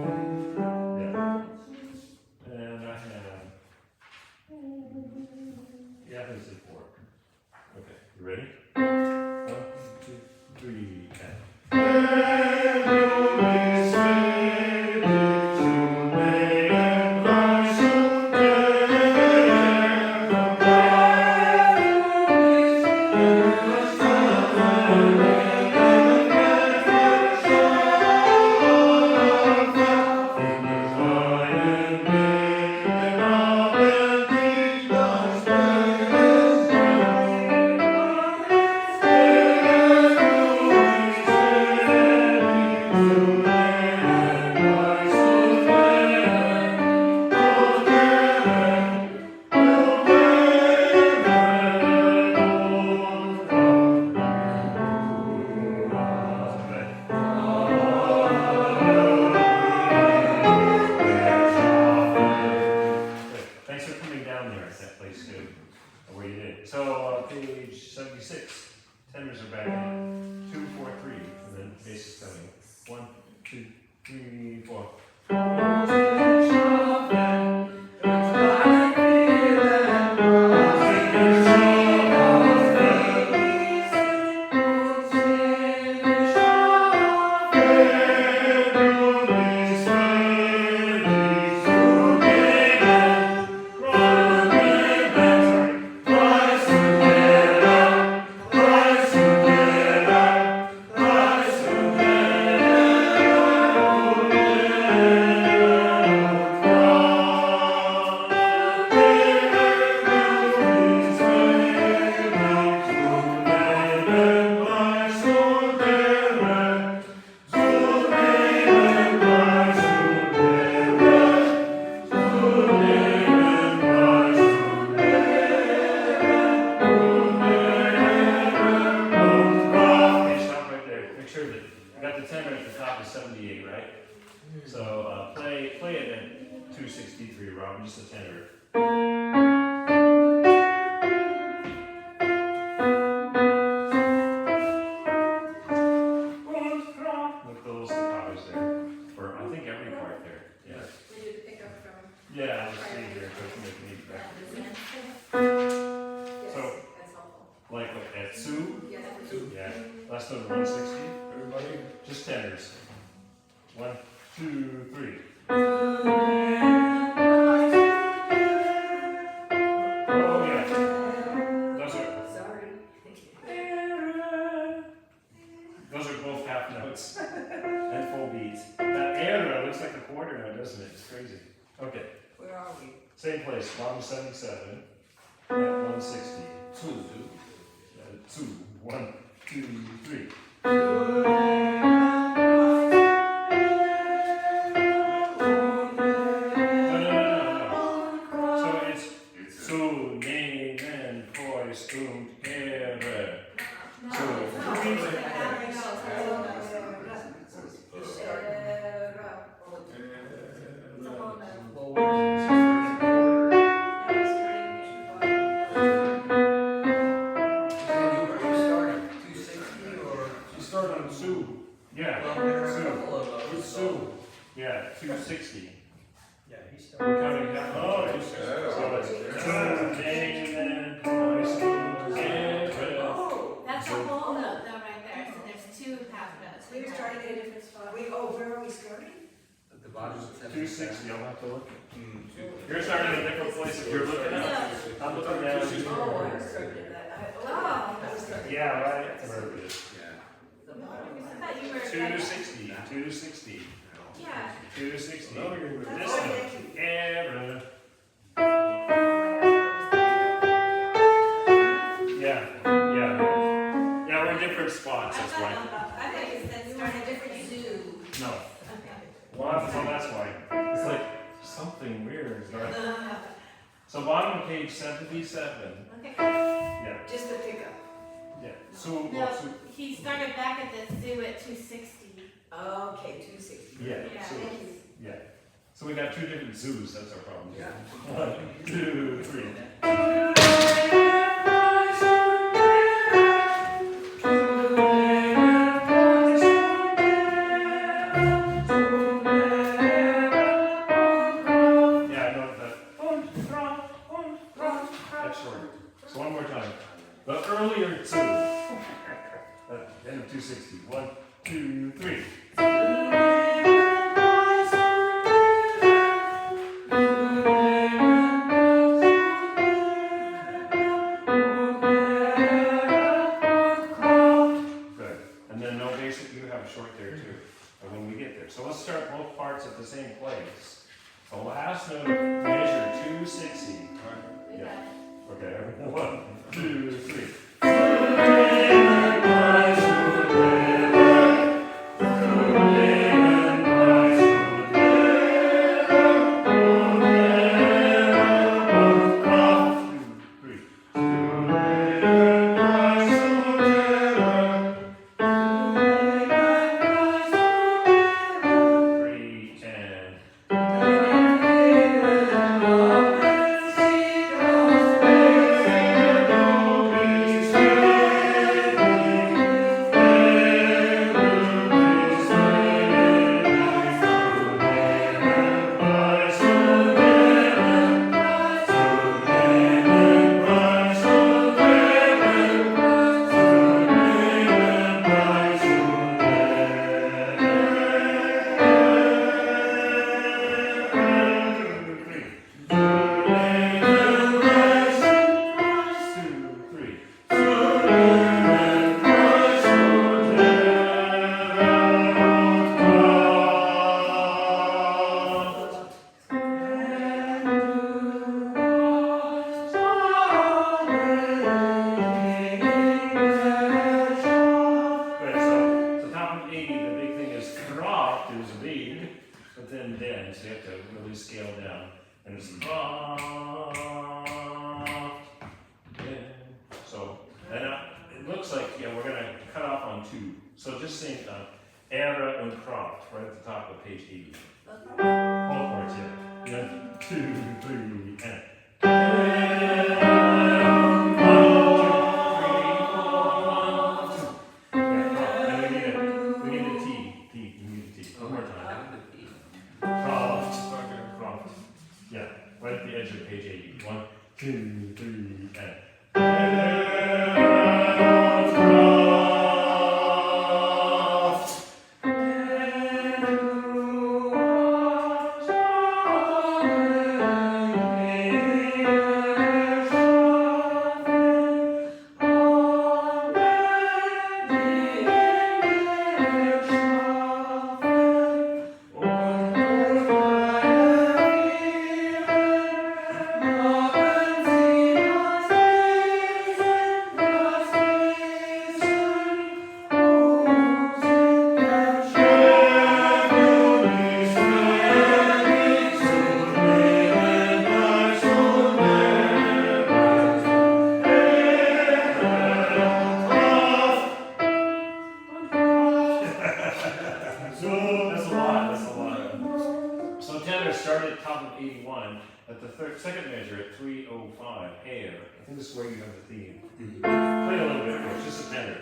Yeah. And I have, yeah, I think it's in 4. Okay, you ready? 1, 2, 3, and. Thanks for coming down there at that place too, where you did. So, page 76, tenors are back in 2, 4, 3, and then bass is coming. 1, 2, 3, 4. Okay, stop right there. Make sure that you got the tenor at the top of 78, right? So play it at 263, Robin, just the tenor. With the little staccatos there, or I think every part there. Yeah. We did the pickup from. Yeah, I'll just leave here so it can make me back. Yes, So- that's helpful. Like at Sue, Yes. yeah, last note 160, Everybody? just tenors. 1, 2, 3. Oh yeah. Those are Sorry. those are both half notes and full beats. That era looks like a quarter note, doesn't it? It's crazy. Okay, Where are we? same place, bottom 77 at 160. 2. 2, 1, 2, 3. No. So it's It's a, zu nehmen, Kreuz und Ehre. No, So- it's not. It's like that, it goes. It's a whole nother. Where you starting? 260 or? You start on Sue. Yeah, Well, there are a Sue. couple of those. Who's Sue? Yeah, 260. Yeah, he We're started. counting down. Oh, it's so it's zu nehmen, Kreuz und Ehre. Oh, That's a whole note though, right there, so there's 2 half notes. we were starting at a different spot. Wait, oh, where are we starting? The bottom of 260, I'll have to look. Two. You're starting in a different place if you're looking up. I'm looking down. Oh, I started at that. I was starting. Yeah, right, where it is. Yeah. The bottom I line. thought you were. 260, 260, Yeah. 260. Now we're gonna go. This one, error. Yeah, yeah. Yeah, we're in different spots, that's why. I think it's that we're in a different zoo. No. Well, so that's why. It's like something weird. So bottom of page 77. Okay. Yeah, Just a pickup. yeah. So, No, he started back at the zoo at 260. Okay, 260. yeah, Yeah. so, Thank you. yeah. So we got 2 different zoos, that's our problem. Yeah. 1, 2, 3. Yeah, I know that. That's short. So one more time. The earlier two. End of 260. 1, 2, 3. Good. And then no basic, you have a short there too. And when we get there. So let's start both parts at the same place. So last note, measure 260. We Yeah. got it. Okay, 1, 2, 3. Scale down, and it's so, and it looks like, yeah, we're gonna cut off on 2. So just think, era and croft, right at the top of page 80. Both parts, yeah. Yeah, 2, 3, and. We need a T. One more time. Croft. Yeah, right at the edge of page 80. 1, 2, 3, and. That's a lot. So Tenor started at top of 81 at the second measure at 305 air. I think this is where you have the theme. Play a little bit more, just a tenor.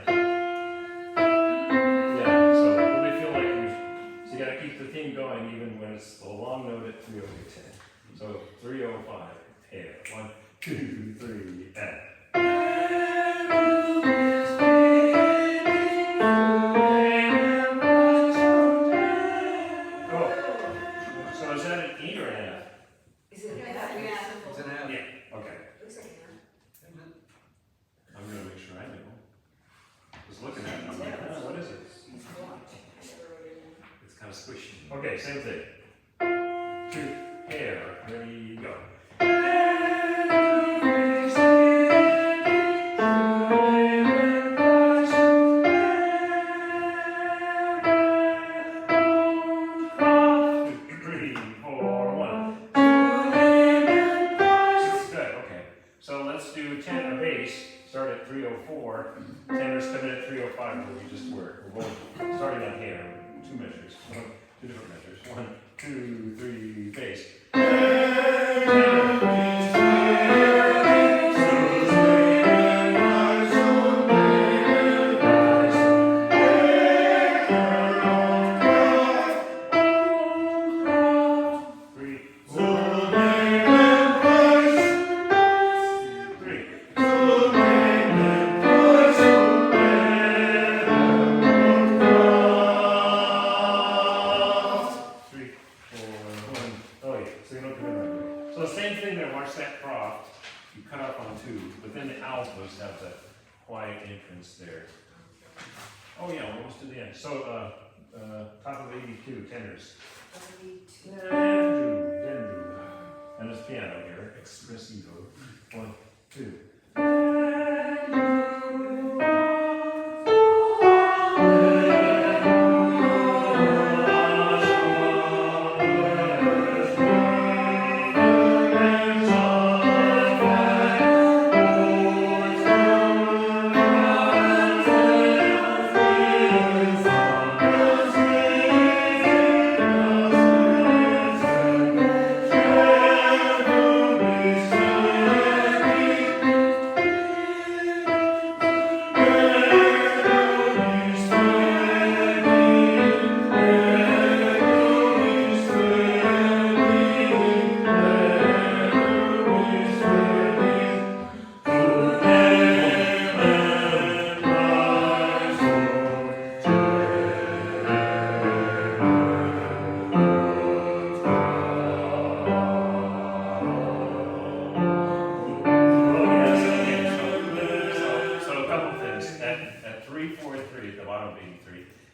Yeah, so really feel like you gotta keep the theme going even when it's a long note at 308. So 305 air. 1, 2, 3, and. E or an F? Is it Yeah, that? yeah. It's an F. Yeah, okay. Looks like an I'm gonna make sure I know. Just looking at it, I'm like, oh, what is it? F. It's blocked. I never wrote it in. It's kind of squishy. Okay, same thing. To hair, ready, go. Three, four, one. Good, okay. So let's do tenor bass, start at 304. Tenor's coming at 305 where we just were. We're going, starting on here, two measures. Two different measures. 1, 2, 3, bass. There. Oh yeah, we're almost to the end. So, top of 82, tenors. Dendru. And this piano here, expressivo. 1, 2.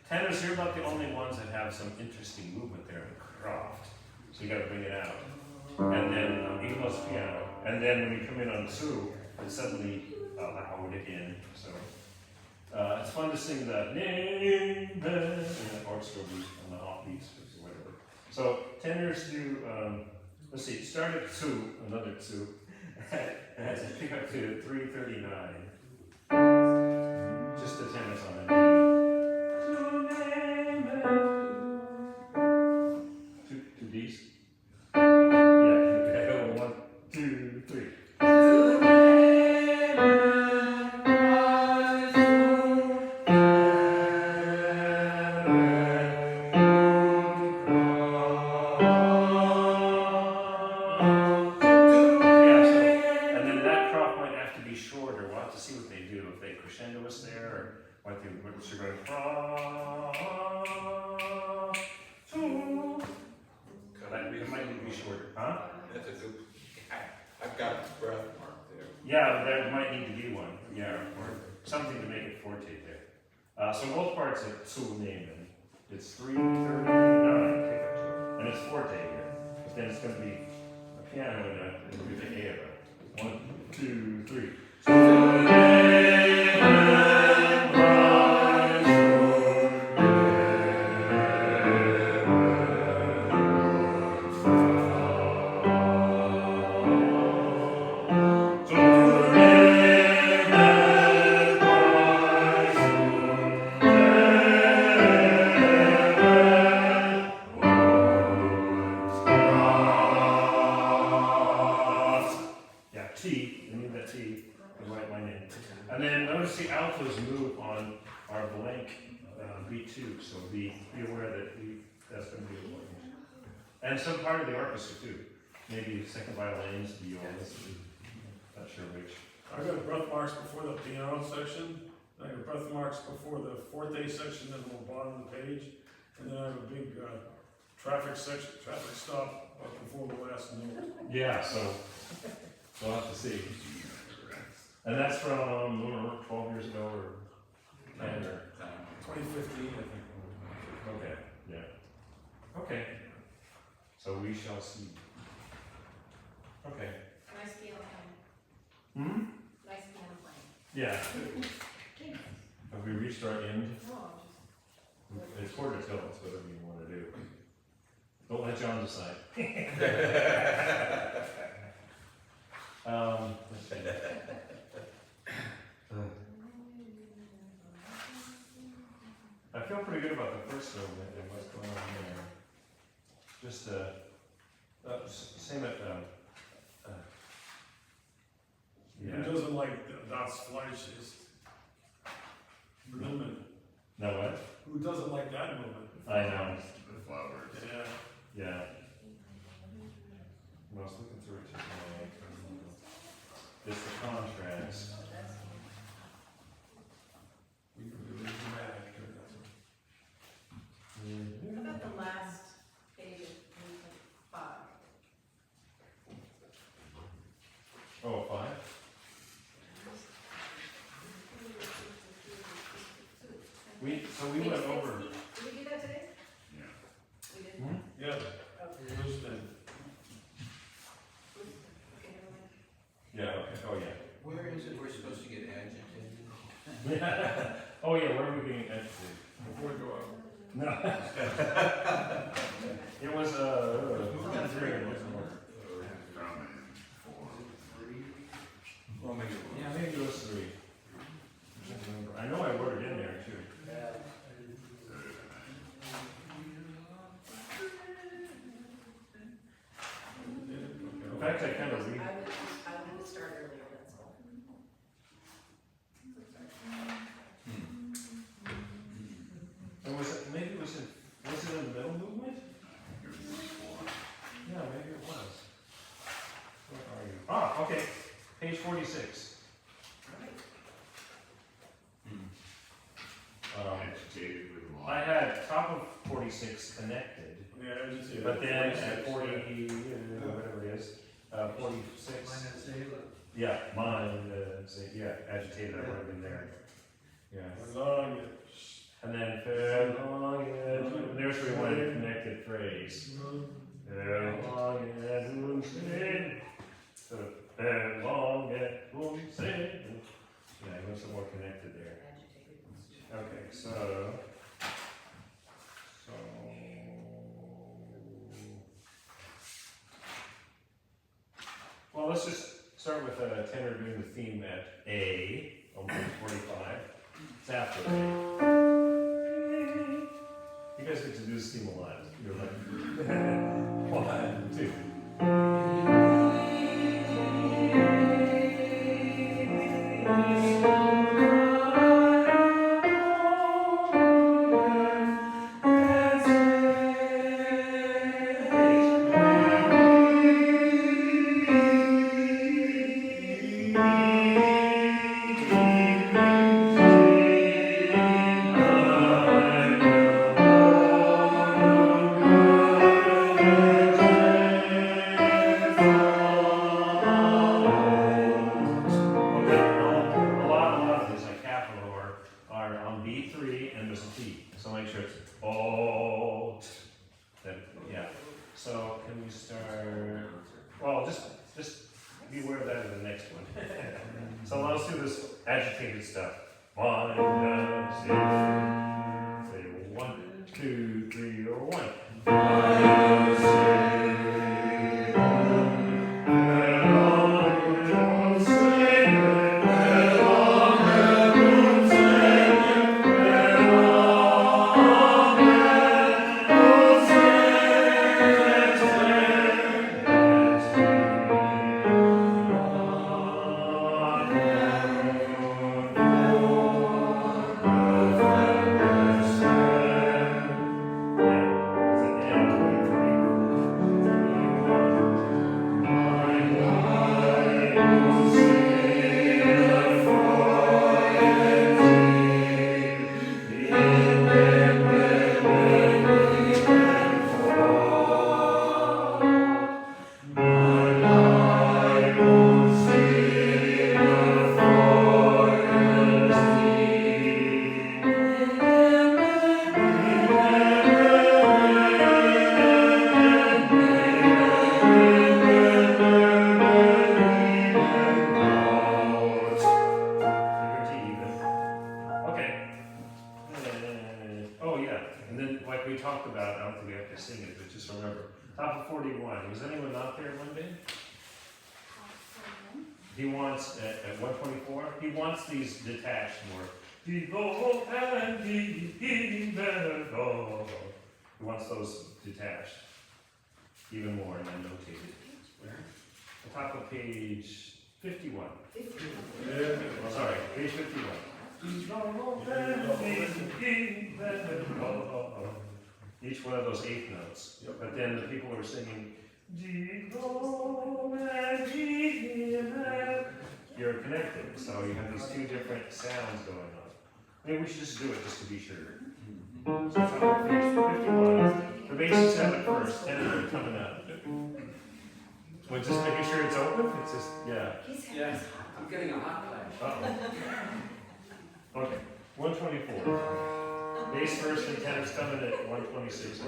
Tenors, you're about the only ones that have some interesting movement there in Croft. So you gotta bring it out. And then E plus piano. And then when you come in on Sue, it's suddenly loud again. So it's fun to sing the name and orchestral beats and the off beats or whatever. So tenors do let's see, start at Sue, another Sue. And has to pick up to 339. Just the tenors on the knee. Two D's. Yeah, go 1, 2, 3. Crescendo is there, or what you're going it might need to be shorter, huh? That's a good, I've got a breath mark there. Yeah, there might need to be one, yeah, or something to make it forte there. So both parts of Sul Neiman, it's 339, take up to it, and it's forte here, but then it's going to be a piano and a with the air. 1, 2, 3. And then notice the altos move on our blank B2, so be aware that that's going to be important. And some part of the orchestra too. Maybe second violins, violas, not sure which. I got breath marks before the piano section, I got breath marks before the forte section at the bottom of the page, and then I have a big traffic stop before the last note. Yeah, so we'll have to see. And that's from 12 years ago or 10 or, 2015, I think. okay, yeah. Okay. So we shall see. Okay. Nice piano playing, Hmm? nice piano playing. Yeah. Have we reached our end? No, It's quarter till, it's whatever you wanna do. Don't let John decide. Let's see. I feel pretty good about the first movement and what's going on there. Just, same at, yeah. Who doesn't like Das Fleisch's movement? No what? Who doesn't like that movement? I know, The flowers. Yeah. yeah. I was looking through it today. It's the contrast. We can be really dramatic here, that's how about the last page of movement 5? Oh, 5? So we went over. Did we do that today? Yeah. We did? Hmm? Yeah, Okay. we're listening. Okay, never mind. Yeah, okay, oh, yeah. Where is it we're supposed to get agitated? Oh, yeah, where are we being educated? Before we go out. No. It was, movement 3, it wasn't order. From 4. Well, maybe. Yeah, I think it was 3. I know I wrote it in there too. In fact, I kind of read. I would start earlier, that's all. And was it, maybe it was in the middle movement? Yeah, maybe it was. Where are you? Ah, okay, page 46. Agitated with law. I had top of 46 connected, Yeah, I just see. but then at 40, whatever it is, 46. Yeah, mine, yeah, agitated, I would have been there. Yeah. Long, And then, there's where we wanted a connected phrase. Yeah, it was some more connected there. Okay, so. Well, let's just start with Tenor doing the theme at A, on page 45. It's after A. You guys get to do this theme a lot. You're like, 1, 2. So let's do this agitated stuff. 1, 2, 3, or 1. Yeah, 141, is anyone out there Monday? He wants, at 124, he wants these detached more. He wants those detached even more and then notated. Where? The top of page 51. Yeah. Oh, sorry, page 51. Each one of those eighth notes. Yep. But then the people are singing, you're connected, so you have these two different sounds going on. Maybe we should just do it just to be sure. So top of page 51, the basses have it first, and they're coming up. We're just making sure it's open, it's just, yeah. Yeah, I'm getting a hot flash. Uh-oh. Okay, 124. Bass first and tenor's coming at 126.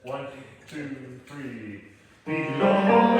1, 2, 3. Below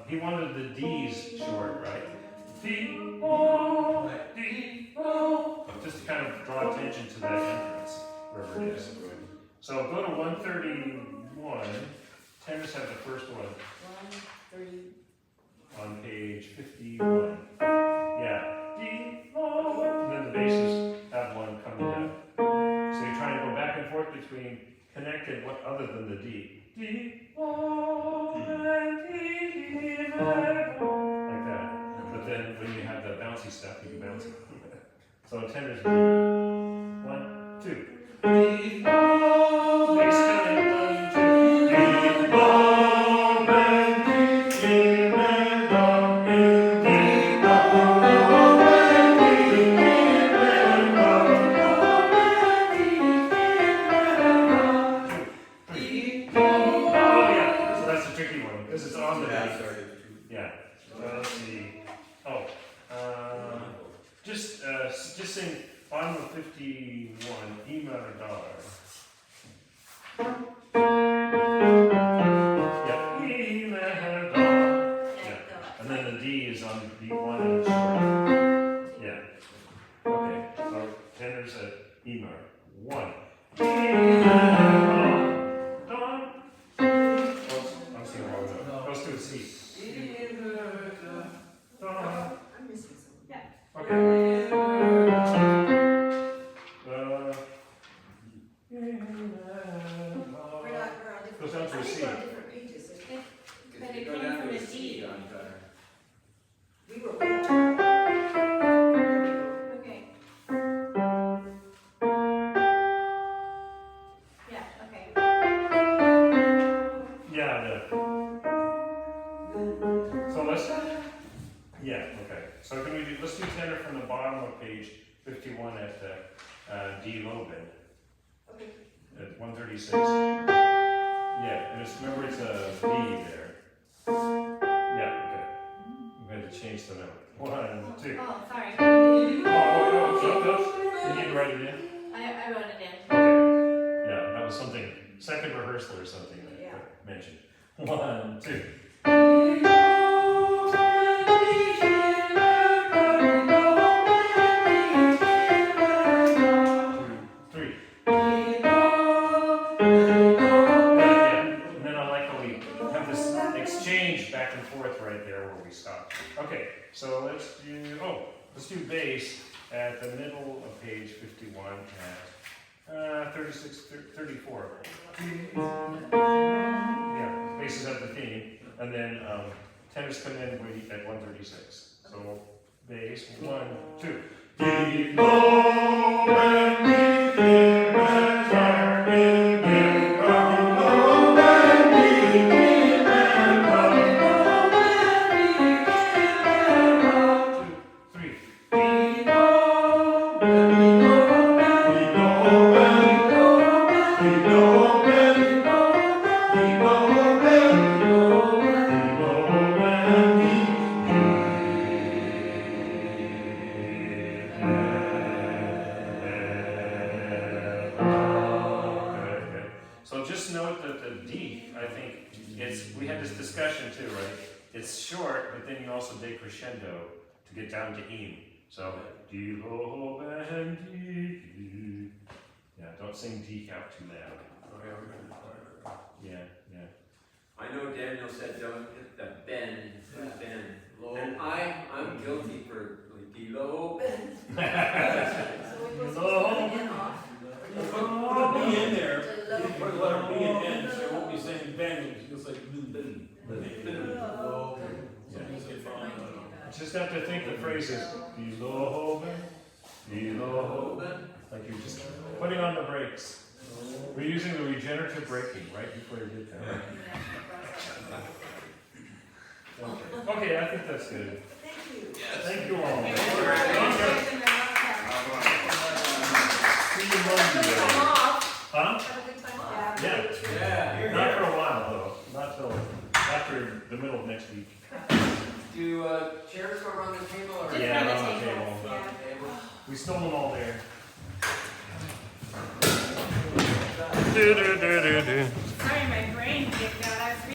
he wanted the D's short, right? D, O, D, O. Just to kind of draw attention to that entrance, wherever it is. So go to 131. Tenors have the first one 130. on page 51. Yeah. D, O. And then the basses have one coming down. So you're trying to go back and forth between connected, what other than the D. D, O, and D, like that. But then when you have the bouncy stuff, you can bounce it. So tenors. 1, 2. D, O, bass coming. 1, 2. D, O, and D, D, and do, D, O, and D, D, and tricky one, because it's on the bass. Yeah. Let's see. Oh, just sing bottom of 51, E minor dollar. Yeah, E minor dollar. Yeah. And then the D is on beat 1 and short. Yeah. Okay. So tenors at E minor. 1. E minor dollar. I'm seeing wrong note. Goes to a C. I'm missing something. Okay. Goes down to a C. I think we're on different pages. But If it you go came down from to a a C D. on better. We were way down. Okay. Yeah, okay. Yeah, so let's, yeah, okay. So can we do, let's do tenor from the bottom of page 51 at D low bend. Okay. At 136. Yeah, and it's, remember it's a B there. Yeah, okay. I'm going to change the note. 1, 2. Oh, sorry. You need to write it in? I wrote it in. Okay. Yeah, that was something, second rehearsal or something that Yeah. I mentioned. 1, 2. Back and forth right there where we stopped. Okay, so let's do bass at the middle of page 51 at 36, 34. Yeah, bass is at the theme, and then tenors come in at 136. So bass, 1, 2. D, low, and D, D, and D, D, low, and D, D, and D, 2, 3. So just note that the D, I think, we had this discussion too, right? It's short, but then you also decrescendo to get down to E. So, D, ho, and D. Yeah, don't sing D out too loud. Oh, yeah, we're gonna require Yeah, yeah. I know Daniel said don't hit the bend, bend. Low. And I'm guilty for the low bend. So we put No. the N off. that. Put a B in there, The low. put a letter B in N, so it won't be saying bend, you'll say blue bin. Low. Yeah. So make it for 19, Just have to think the phrases, below, like you're just putting on the brakes. We're using the regenerative braking right before you did that. Okay, I think that's good. Thank you. Thank you all. Thank you. See you Have a Monday. good time off. Huh? Have a good time off. Yeah. Yeah. Not for a while though, not till after the middle of next week. Do chairs go around the table or? Just Yeah, around the around the table, table. yeah. Around the table? We stole them all there.